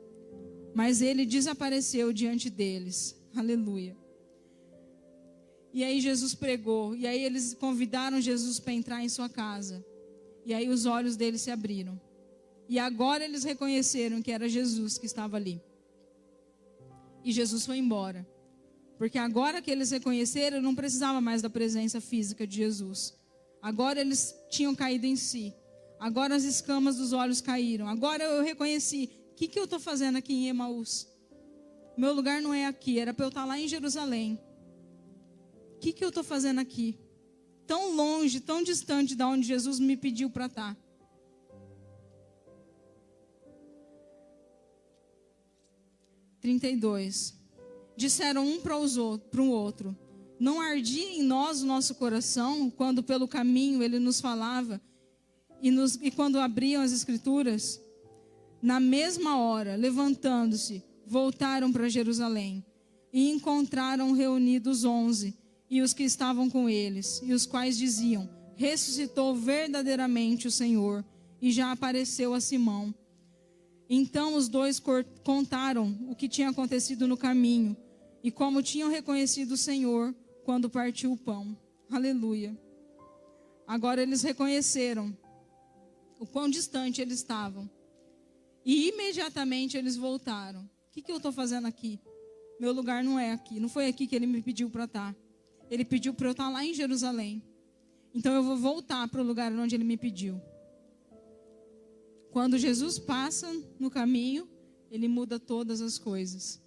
Mas ele desapareceu diante deles. Aleluia. E aí Jesus pregou. E aí eles convidaram Jesus para entrar em sua casa. E aí os olhos deles se abriram. E agora eles reconheceram que era Jesus que estava ali. E Jesus foi embora. Porque agora que eles reconheceram, não precisava mais da presença física de Jesus. Agora eles tinham caído em si. Agora as escamas dos olhos caíram. Agora eu reconheci. O que eu estou fazendo aqui em Emaús? Meu lugar não é aqui. Era para eu estar lá em Jerusalém. O que eu estou fazendo aqui? Tão longe, tão distante de onde Jesus me pediu para estar. Disseram um para o outro: não ardia em nós o nosso coração quando pelo caminho ele nos falava e quando abriam as escrituras? Na mesma hora, levantando-se, voltaram para Jerusalém e encontraram reunidos 11 e os que estavam com eles, e os quais diziam: ressuscitou verdadeiramente o Senhor e já apareceu a Simão. Então os dois contaram o que tinha acontecido no caminho e como tinham reconhecido o Senhor quando partiu o pão. Aleluia. Agora eles reconheceram o quão distante eles estavam. E imediatamente eles voltaram. O que eu estou fazendo aqui? Meu lugar não é aqui. Não foi aqui que ele me pediu para estar. Ele pediu para eu estar lá em Jerusalém. Então eu vou voltar para o lugar onde ele me pediu. Quando Jesus passa no caminho, ele muda todas as coisas.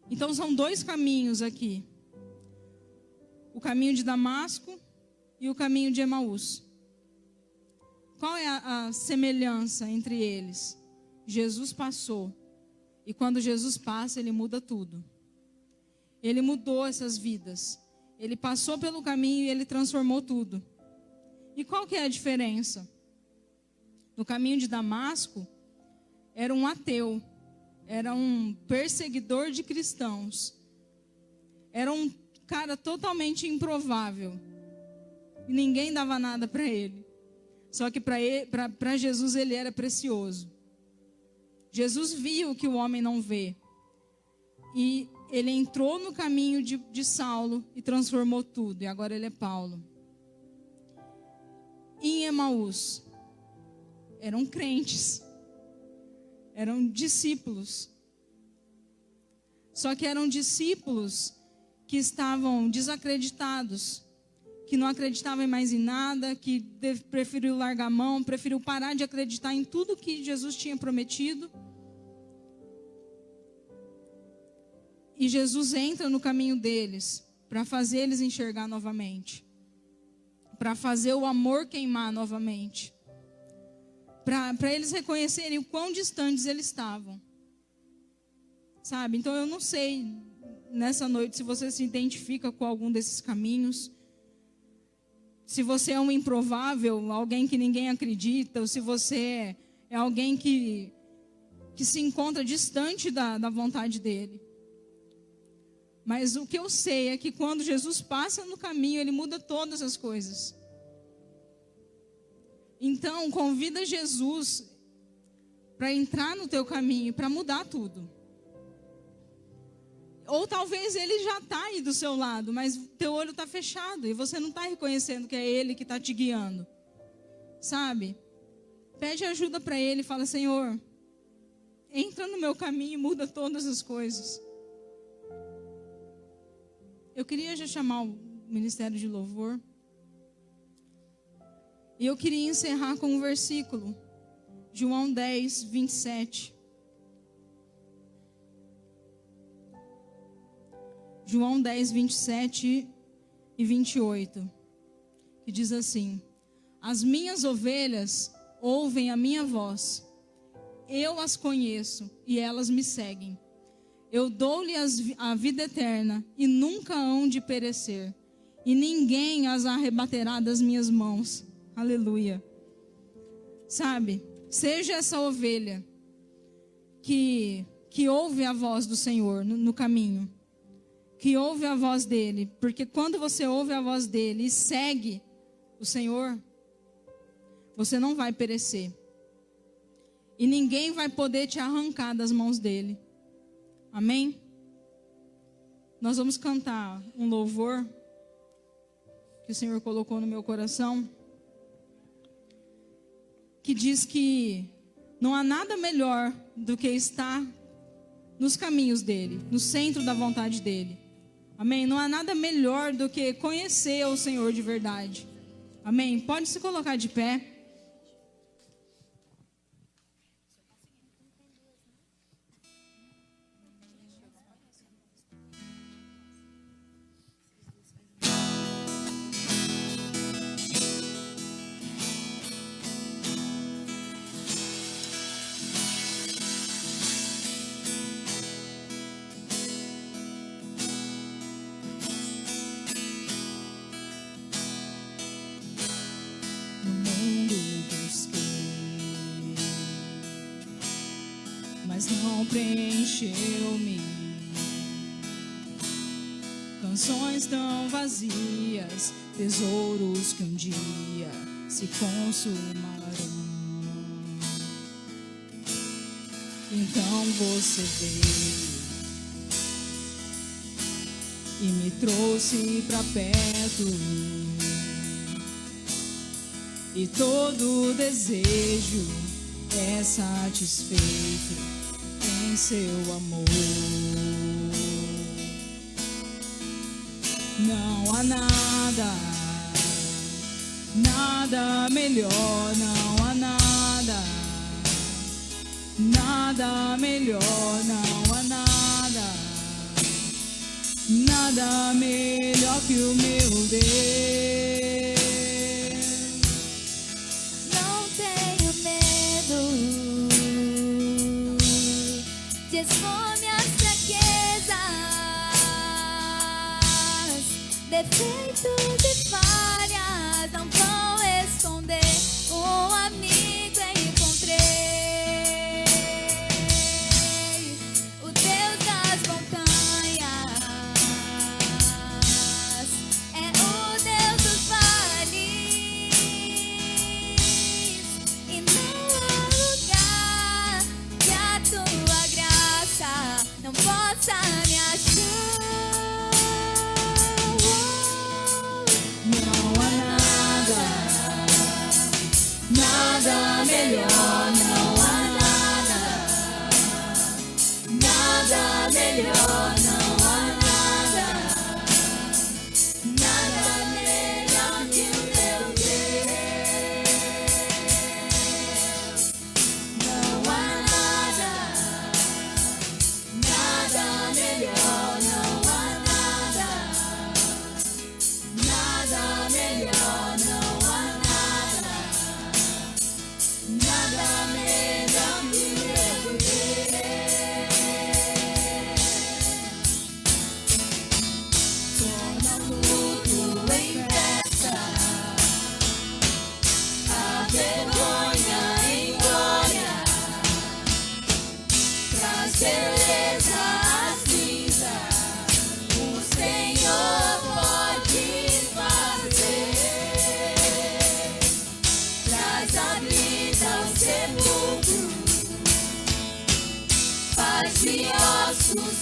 Então são dois caminhos aqui. O caminho de Damasco e o caminho de Emaús. Qual é a semelhança entre eles? Jesus passou. E quando Jesus passa, ele muda tudo. Ele mudou essas vidas. Ele passou pelo caminho e ele transformou tudo. E qual que é a diferença? No caminho de Damasco, era um ateu. Era um perseguidor de cristãos. Era um cara totalmente improvável. E ninguém dava nada para ele. Só que para Jesus ele era precioso. Jesus viu o que o homem não vê. E ele entrou no caminho de Saulo e transformou tudo. E agora ele é Paulo. Em Emaús, eram crentes. Eram discípulos. Só que eram discípulos que estavam desacreditados. Que não acreditavam mais em nada, que preferiu largar a mão, preferiu parar de acreditar em tudo que Jesus tinha prometido. E Jesus entra no caminho deles, para fazer eles enxergar novamente. Para fazer o amor queimar novamente. Para eles reconhecerem o quão distantes eles estavam. Sabe? Então eu não sei, nessa noite, se você se identifica com algum desses caminhos. Se você é um improvável, alguém que ninguém acredita, ou se você é alguém que que se encontra distante da vontade dele. Mas o que eu sei é que quando Jesus passa no caminho, ele muda todas as coisas. Então, convida Jesus para entrar no teu caminho, para mudar tudo. Ou talvez ele já está aí do seu lado, mas teu olho está fechado e você não está reconhecendo que é ele que está te guiando. Sabe? Pede ajuda para ele e fala: Senhor, entra no meu caminho e muda todas as coisas. Eu queria já chamar o Ministério de Louvor. E eu queria encerrar com um versículo. João 10, 27. João 10, 27 e 28. Que diz assim: as minhas ovelhas ouvem a minha voz. Eu as conheço e elas me seguem. Eu dou-lhe a vida eterna e nunca hão de perecer. E ninguém as arrebaterá das minhas mãos. Aleluia. Sabe? Seja essa ovelha que ouve a voz do Senhor no caminho. Que ouve a voz dele. Porque quando você ouve a voz dele e segue o Senhor, você não vai perecer. E ninguém vai poder te arrancar das mãos dele. Amém? Nós vamos cantar um louvor que o Senhor colocou no meu coração, que diz que não há nada melhor do que estar nos caminhos dele, no centro da vontade dele. Amém? Não há nada melhor do que conhecer o Senhor de verdade. Amém? Pode se colocar de pé. Não preencheu-me. Canções tão vazias, tesouros que um dia se consumarão. Então você veio e me trouxe pra perto, e todo desejo é satisfeito em seu amor. Não há nada, nada melhor, não há nada, nada melhor, não há nada, nada melhor que o meu Deus. Não tenho medo, esconde as fraquezas, defeitos e falhas não vão esconder. Um amigo encontrei, o Deus das montanhas, é o Deus dos vales.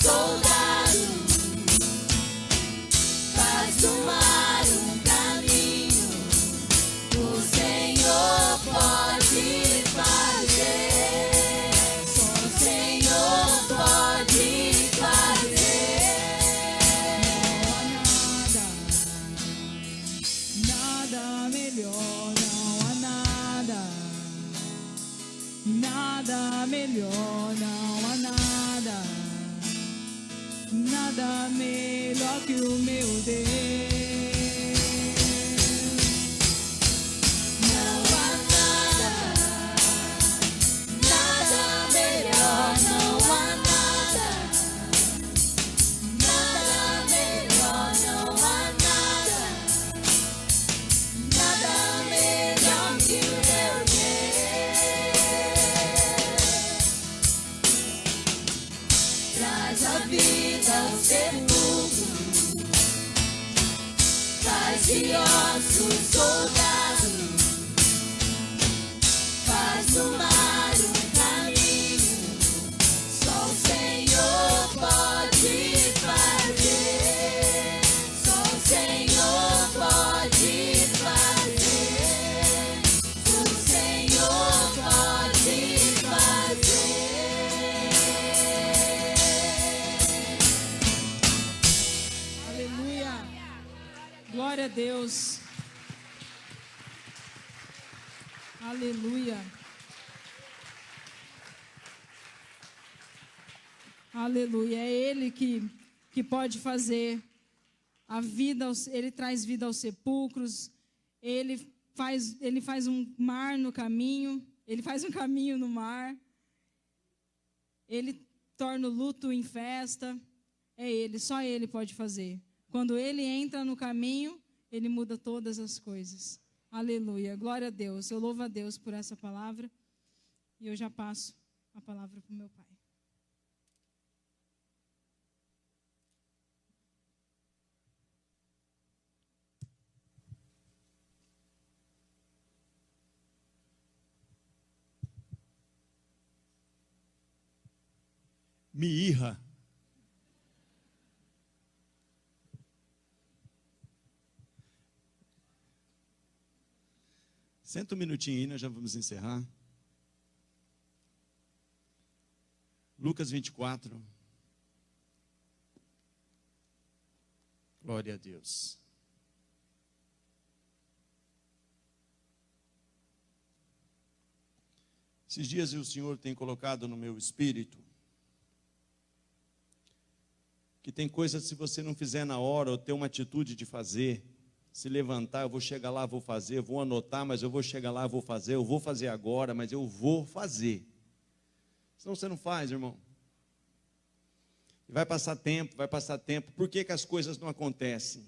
soldado, faz do mar um caminho. O Senhor pode fazer, só o Senhor pode fazer. Nada melhor, não há nada. Nada melhor, não há nada. Nada melhor que o meu Deus. Não há nada, nada melhor, não há nada. Nada melhor, não há nada. Nada melhor que o meu Deus. Traz a vida ao sepulcro, faz de ossos soldado, faz do mar um caminho. Só o Senhor pode fazer, só o Senhor pode fazer, só o Senhor pode fazer. Aleluia. Glória a Deus. Aleluia. Aleluia. É Ele que pode fazer a vida, Ele traz vida aos sepulcros, Ele faz um mar no caminho, Ele faz um caminho no mar, Ele torna o luto em festa. É Ele, só Ele pode fazer. Quando Ele entra no caminho, Ele muda todas as coisas. Aleluia, glória a Deus. Eu louvo a Deus por essa palavra. E eu já passo a palavra para o meu pai. Me irra. Senta um minutinho aí, nós já vamos encerrar. Lucas 24. Glória a Deus. Esses dias o Senhor tem colocado no meu espírito que tem coisas, se você não fizer na hora, ou ter uma atitude de fazer, se levantar, eu vou chegar lá, vou fazer, eu vou anotar, mas eu vou chegar lá, eu vou fazer agora, mas eu vou fazer. Senão você não faz, irmão. E vai passar tempo. Por que as coisas não acontecem?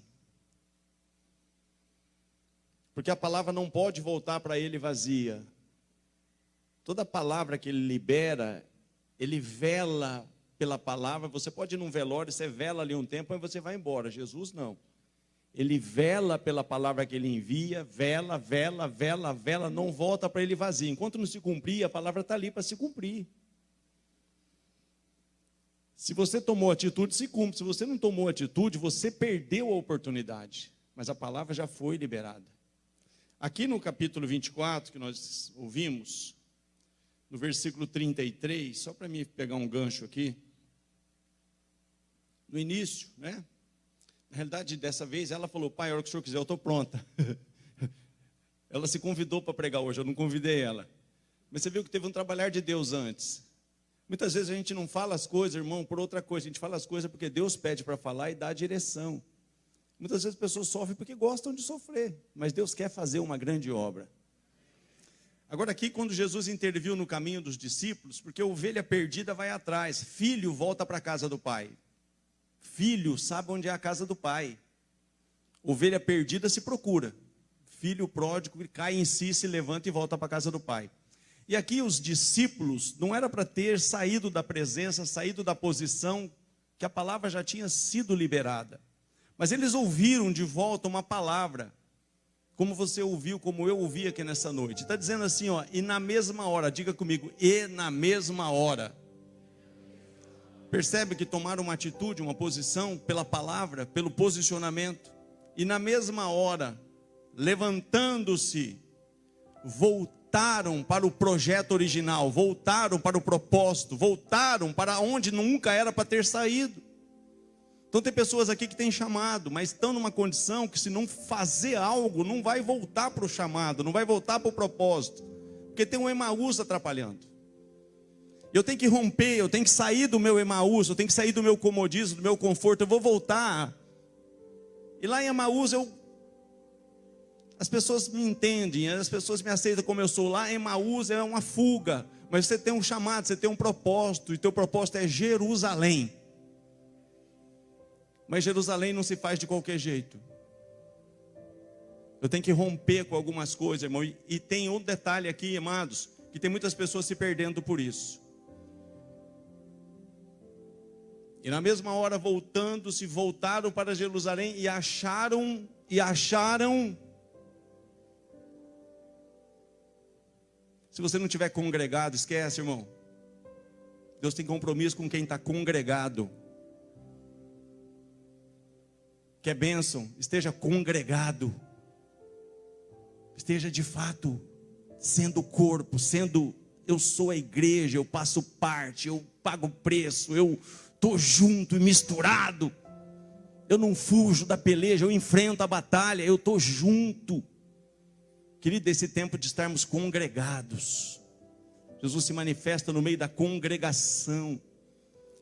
Porque a palavra não pode voltar para ele vazia. Toda palavra que ele libera, ele vela pela palavra. Você pode ir num velório, você vela ali um tempo, aí você vai embora. Jesus não. Ele vela pela palavra que ele envia, vela, não volta para ele vazio. Enquanto não se cumprir, a palavra está ali para se cumprir. Se você tomou atitude, se cumpre. Se você não tomou atitude, você perdeu a oportunidade. Mas a palavra já foi liberada. Aqui no capítulo 24, que nós ouvimos, no versículo 33, só para me pegar um gancho aqui, no início, né? Na realidade, dessa vez, ela falou: pai, a hora que o senhor quiser, eu estou pronta. Ela se convidou para pregar hoje, eu não convidei ela. Mas você viu que teve um trabalhar de Deus antes. Muitas vezes a gente não fala as coisas, irmão, por outra coisa. A gente fala as coisas porque Deus pede para falar e dá a direção. Muitas vezes as pessoas sofrem porque gostam de sofrer, mas Deus quer fazer uma grande obra. Agora aqui, quando Jesus interviu no caminho dos discípulos, porque a ovelha perdida vai atrás, filho volta para a casa do pai. Filho sabe onde é a casa do pai. Ovelha perdida se procura. Filho pródigo cai em si, se levanta e volta para a casa do pai. E aqui os discípulos não era para ter saído da presença, saído da posição que a palavra já tinha sido liberada. Mas eles ouviram de volta uma palavra, como você ouviu, como eu ouvi aqui nessa noite. Está dizendo assim, ó, e na mesma hora, diga comigo, e na mesma hora. Percebe que tomaram uma atitude, uma posição pela palavra, pelo posicionamento. E na mesma hora, levantando-se, voltaram para o projeto original, voltaram para o propósito, voltaram para onde nunca era para ter saído. Então tem pessoas aqui que têm chamado, mas estão numa condição que se não fazer algo, não vai voltar para o chamado, não vai voltar para o propósito. Porque tem um Emaús atrapalhando. Eu tenho que romper, eu tenho que sair do meu Emaús, eu tenho que sair do meu comodismo, do meu conforto, eu vou voltar. E lá em Emaús as pessoas me entendem, as pessoas me aceitam como eu sou. Lá em Emaús é uma fuga, mas você tem um chamado, você tem um propósito, e teu propósito é Jerusalém. Mas Jerusalém não se faz de qualquer jeito. Eu tenho que romper com algumas coisas, irmão. E tem um detalhe aqui, amados, que tem muitas pessoas se perdendo por isso. E na mesma hora, voltando-se, voltaram para Jerusalém e acharam. Se você não tiver congregado, esquece, irmão. Deus tem compromisso com quem está congregado. Quer bênção? Esteja congregado. Esteja de fato sendo corpo, eu sou a igreja, eu passo parte, eu pago preço, eu estou junto e misturado. Eu não fujo da peleja, eu enfrento a batalha, eu estou junto. Querido, esse tempo de estarmos congregados. Jesus se manifesta no meio da congregação.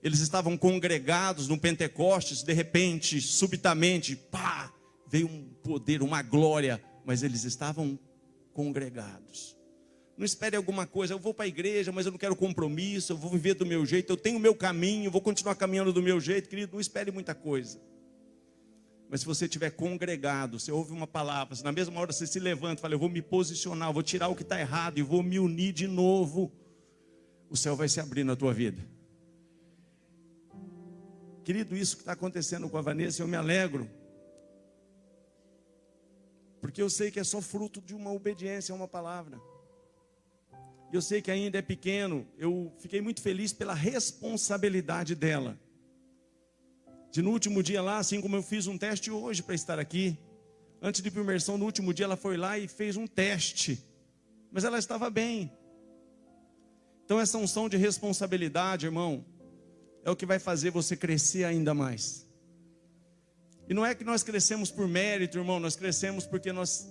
Eles estavam congregados no Pentecostes, de repente, subitamente, pá, veio um poder, uma glória, mas eles estavam congregados. Não espere alguma coisa, eu vou para a igreja, mas eu não quero compromisso, eu vou viver do meu jeito, eu tenho o meu caminho, vou continuar caminhando do meu jeito. Querido, não espere muita coisa. Mas se você estiver congregado, você ouve uma palavra, na mesma hora você se levanta e fala, eu vou me posicionar, eu vou tirar o que está errado e vou me unir de novo, o céu vai se abrir na tua vida. Querido, isso que está acontecendo com a Vanessa, eu me alegro. Porque eu sei que é só fruto de uma obediência a uma palavra. Eu sei que ainda é pequeno, eu fiquei muito feliz pela responsabilidade dela. De no último dia lá, assim como eu fiz um teste hoje para estar aqui, antes de ir para a imersão, no último dia ela foi lá e fez um teste, mas ela estava bem. Então essa unção de responsabilidade, irmão, é o que vai fazer você crescer ainda mais. E não é que nós crescemos por mérito, irmão, nós crescemos porque nós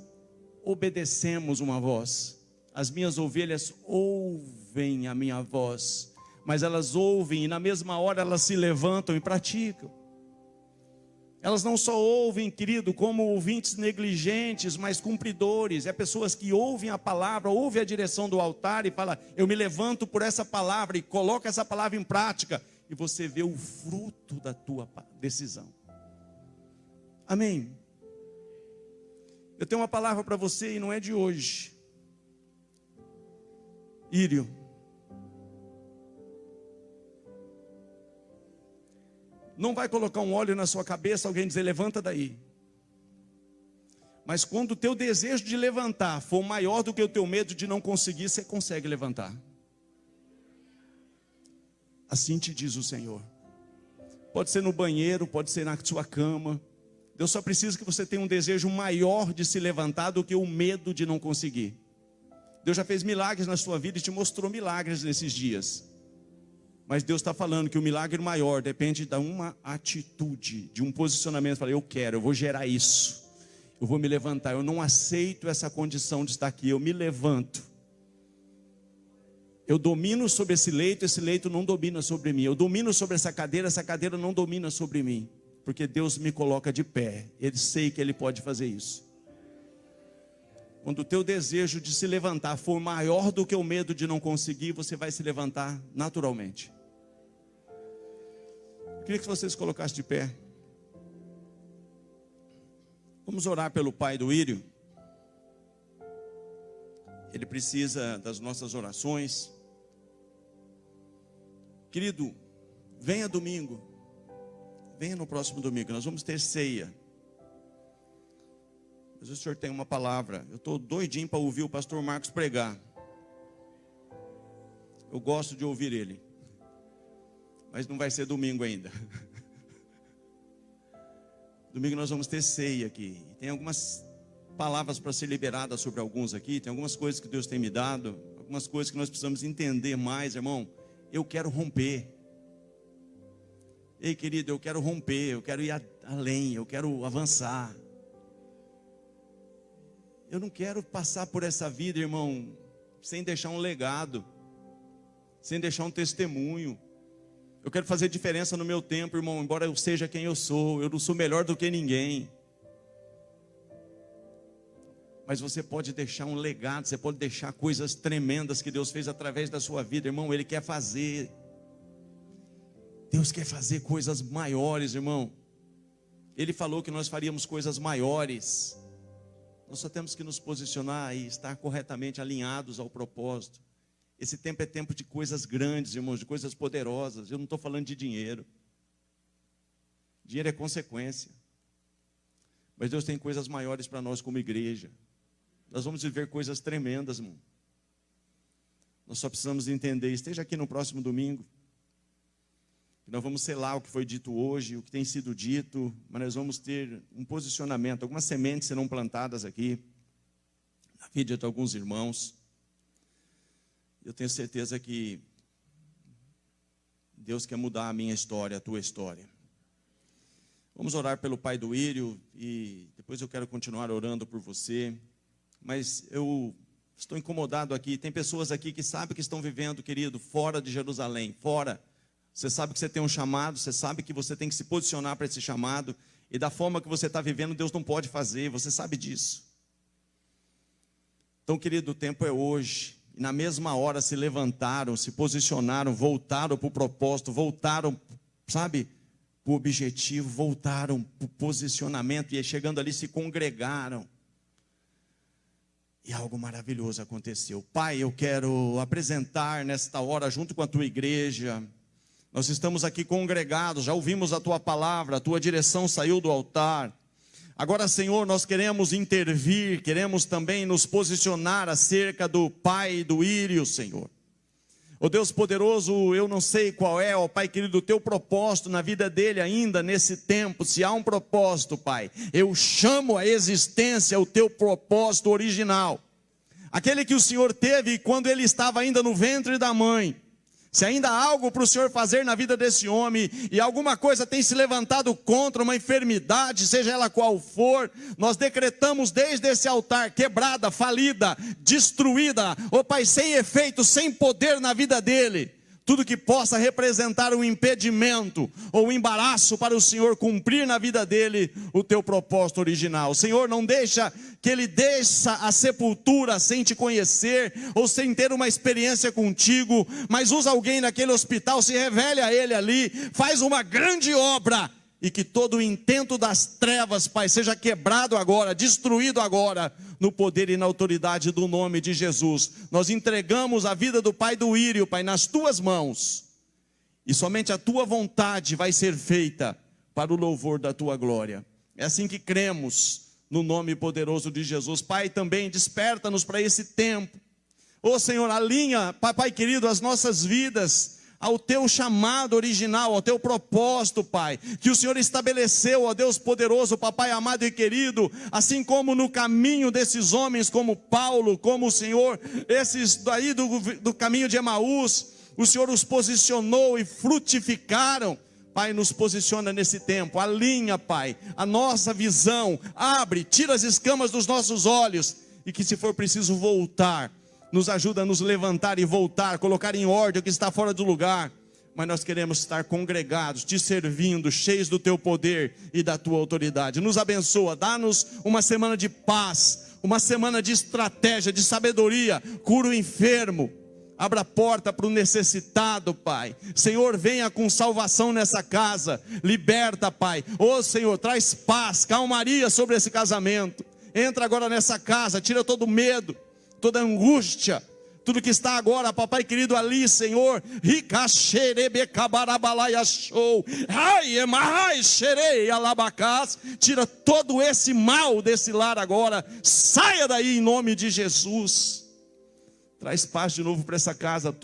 obedecemos uma voz. As minhas ovelhas ouvem a minha voz, mas elas ouvem e na mesma hora elas se levantam e praticam. Elas não só ouvem, querido, como ouvintes negligentes, mas cumpridores. É pessoas que ouvem a palavra, ouvem a direção do altar e falam, eu me levanto por essa palavra e coloco essa palavra em prática. E você vê o fruto da tua decisão. Amém? Eu tenho uma palavra para você e não é de hoje. Írio. Não vai colocar um óleo na sua cabeça, alguém dizer, levanta daí. Mas quando o teu desejo de levantar for maior do que o teu medo de não conseguir, você consegue levantar. Assim te diz o Senhor. Pode ser no banheiro, pode ser na sua cama. Deus só precisa que você tenha um desejo maior de se levantar do que o medo de não conseguir. Deus já fez milagres na sua vida e te mostrou milagres nesses dias. Mas Deus está falando que o milagre maior depende de uma atitude, de um posicionamento. Fala, eu quero, eu vou gerar isso. Eu vou me levantar, eu não aceito essa condição de estar aqui, eu me levanto. Eu domino sobre esse leito não domina sobre mim. Eu domino sobre essa cadeira não domina sobre mim. Porque Deus me coloca de pé. Eu sei que Ele pode fazer isso. Quando o teu desejo de se levantar for maior do que o medo de não conseguir, você vai se levantar naturalmente. Eu queria que vocês colocassem de pé. Vamos orar pelo pai do Írio. Ele precisa das nossas orações. Querido, venha domingo. Venha no próximo domingo, nós vamos ter ceia. Mas o senhor tem uma palavra. Eu estou doidinho para ouvir o pastor Marcos pregar. Eu gosto de ouvir ele. mas não vai ser domingo ainda. Domingo nós vamos ter ceia aqui. Tem algumas palavras para ser liberadas sobre alguns aqui. Tem algumas coisas que Deus tem me dado. Algumas coisas que nós precisamos entender mais, irmão. Eu quero romper. Ei, querido, eu quero romper. Eu quero ir além. Eu quero avançar. Eu não quero passar por essa vida, irmão, sem deixar um legado. Sem deixar um testemunho. Eu quero fazer diferença no meu tempo, irmão, embora eu seja quem eu não sou melhor do que ninguém. Mas você pode deixar um legado, você pode deixar coisas tremendas que Deus fez através da sua vida, irmão. Ele quer fazer. Deus quer fazer coisas maiores, irmão. Ele falou que nós faríamos coisas maiores. Nós só temos que nos posicionar e estar corretamente alinhados ao propósito. Esse tempo é tempo de coisas grandes, irmãos, de coisas poderosas. Eu não estou falando de dinheiro. Dinheiro é consequência. Mas Deus tem coisas maiores para nós como igreja. Nós vamos viver coisas tremendas, irmão. Nós só precisamos entender. Esteja aqui no próximo domingo. Nós vamos selar o que foi dito hoje, o que tem sido dito. Mas nós vamos ter um posicionamento. Algumas sementes serão plantadas aqui, na vida de alguns irmãos. Eu tenho certeza que Deus quer mudar a minha história, a tua história. Vamos orar pelo pai do Írio e depois eu quero continuar orando por você. Mas eu estou incomodado aqui. Tem pessoas aqui que sabem que estão vivendo, querido, fora de Jerusalém, fora. Você sabe que você tem um chamado, você sabe que você tem que se posicionar para esse chamado. E da forma que você está vivendo, Deus não pode fazer, você sabe disso. Então, querido, o tempo é hoje. E na mesma hora se levantaram, se posicionaram, voltaram para o propósito, voltaram, sabe, para o objetivo, voltaram para o posicionamento. E aí, chegando ali, se congregaram. E algo maravilhoso aconteceu. Pai, eu quero apresentar nesta hora, junto com a tua igreja. Nós estamos aqui congregados, já ouvimos a tua palavra, a tua direção saiu do altar. Agora, Senhor, nós queremos intervir, queremos também nos posicionar acerca do pai do Írio, Senhor. Ó Deus poderoso, eu não sei qual é, ó Pai querido, o teu propósito na vida dele ainda nesse tempo. Se há um propósito, Pai, eu chamo à existência o teu propósito original. Aquele que o Senhor teve quando ele estava ainda no ventre da mãe. Se ainda há algo para o Senhor fazer na vida desse homem, e alguma coisa tem se levantado contra uma enfermidade, seja ela qual for, nós decretamos desde esse altar, quebrada, falida, destruída, ó Pai, sem efeito, sem poder na vida dele. Tudo que possa representar um impedimento ou um embaraço para o Senhor cumprir na vida dele o teu propósito original. Senhor, não deixa que ele deixe a sepultura sem te conhecer ou sem ter uma experiência contigo, mas usa alguém naquele hospital, se revele a ele ali, faz uma grande obra. E que todo o intento das trevas, Pai, seja quebrado agora, destruído agora, no poder e na autoridade do nome de Jesus. Nós entregamos a vida do pai do Írio, Pai, nas tuas mãos. E somente a tua vontade vai ser feita para o louvor da tua glória. É assim que cremos, no nome poderoso de Jesus. Pai, também desperta-nos para esse tempo. Ô Senhor, alinha, Pai querido, as nossas vidas ao teu chamado original, ao teu propósito, Pai, que o Senhor estabeleceu, ó Deus poderoso, Papai amado e querido, assim como no caminho desses homens, como Paulo, como o Senhor, esses daí do caminho de Emaús, o Senhor os posicionou e frutificaram. Pai, nos posiciona nesse tempo, alinha, Pai, a nossa visão, abre, tira as escamas dos nossos olhos, e que se for preciso voltar, nos ajuda a nos levantar e voltar, colocar em ordem o que está fora do lugar. Mas nós queremos estar congregados, te servindo, cheios do teu poder e da tua autoridade. Nos abençoa, dá-nos uma semana de paz, uma semana de estratégia, de sabedoria. Cura o enfermo, abra a porta para o necessitado, Pai. Senhor, venha com salvação nessa casa, liberta, Pai. Ô Senhor, traz paz, calmaria sobre esse casamento. Entra agora nessa casa, tira todo medo, toda angústia, tudo que está agora, Papai querido, ali, Senhor, tira todo esse mal desse lar agora, saia daí em nome de Jesus. Traz paz de novo para essa casa.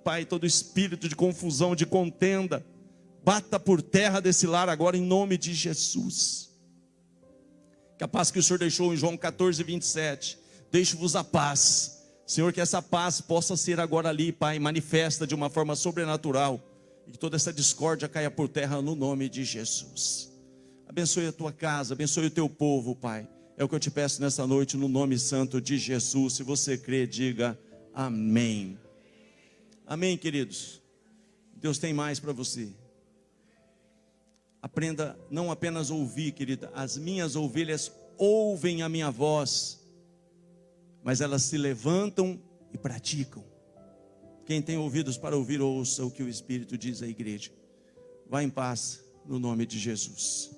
Pai, todo espírito de confusão, de contenda, bata por terra desse lar agora em nome de Jesus. Que a paz que o Senhor deixou em João 14, 27. Deixo-vos a paz. Senhor, que essa paz possa ser agora ali, Pai, manifesta de uma forma sobrenatural. E que toda essa discórdia caia por terra no nome de Jesus. Abençoe a tua casa, abençoe o teu povo, Pai. É o que eu te peço nessa noite, no nome santo de Jesus. Se você crê, diga amém. Amém, queridos. Deus tem mais para você. Aprenda não apenas a ouvir, querida. As minhas ovelhas ouvem a minha voz, mas elas se levantam e praticam. Quem tem ouvidos para ouvir, ouça o que o Espírito diz à igreja. Vá em paz, no nome de Jesus.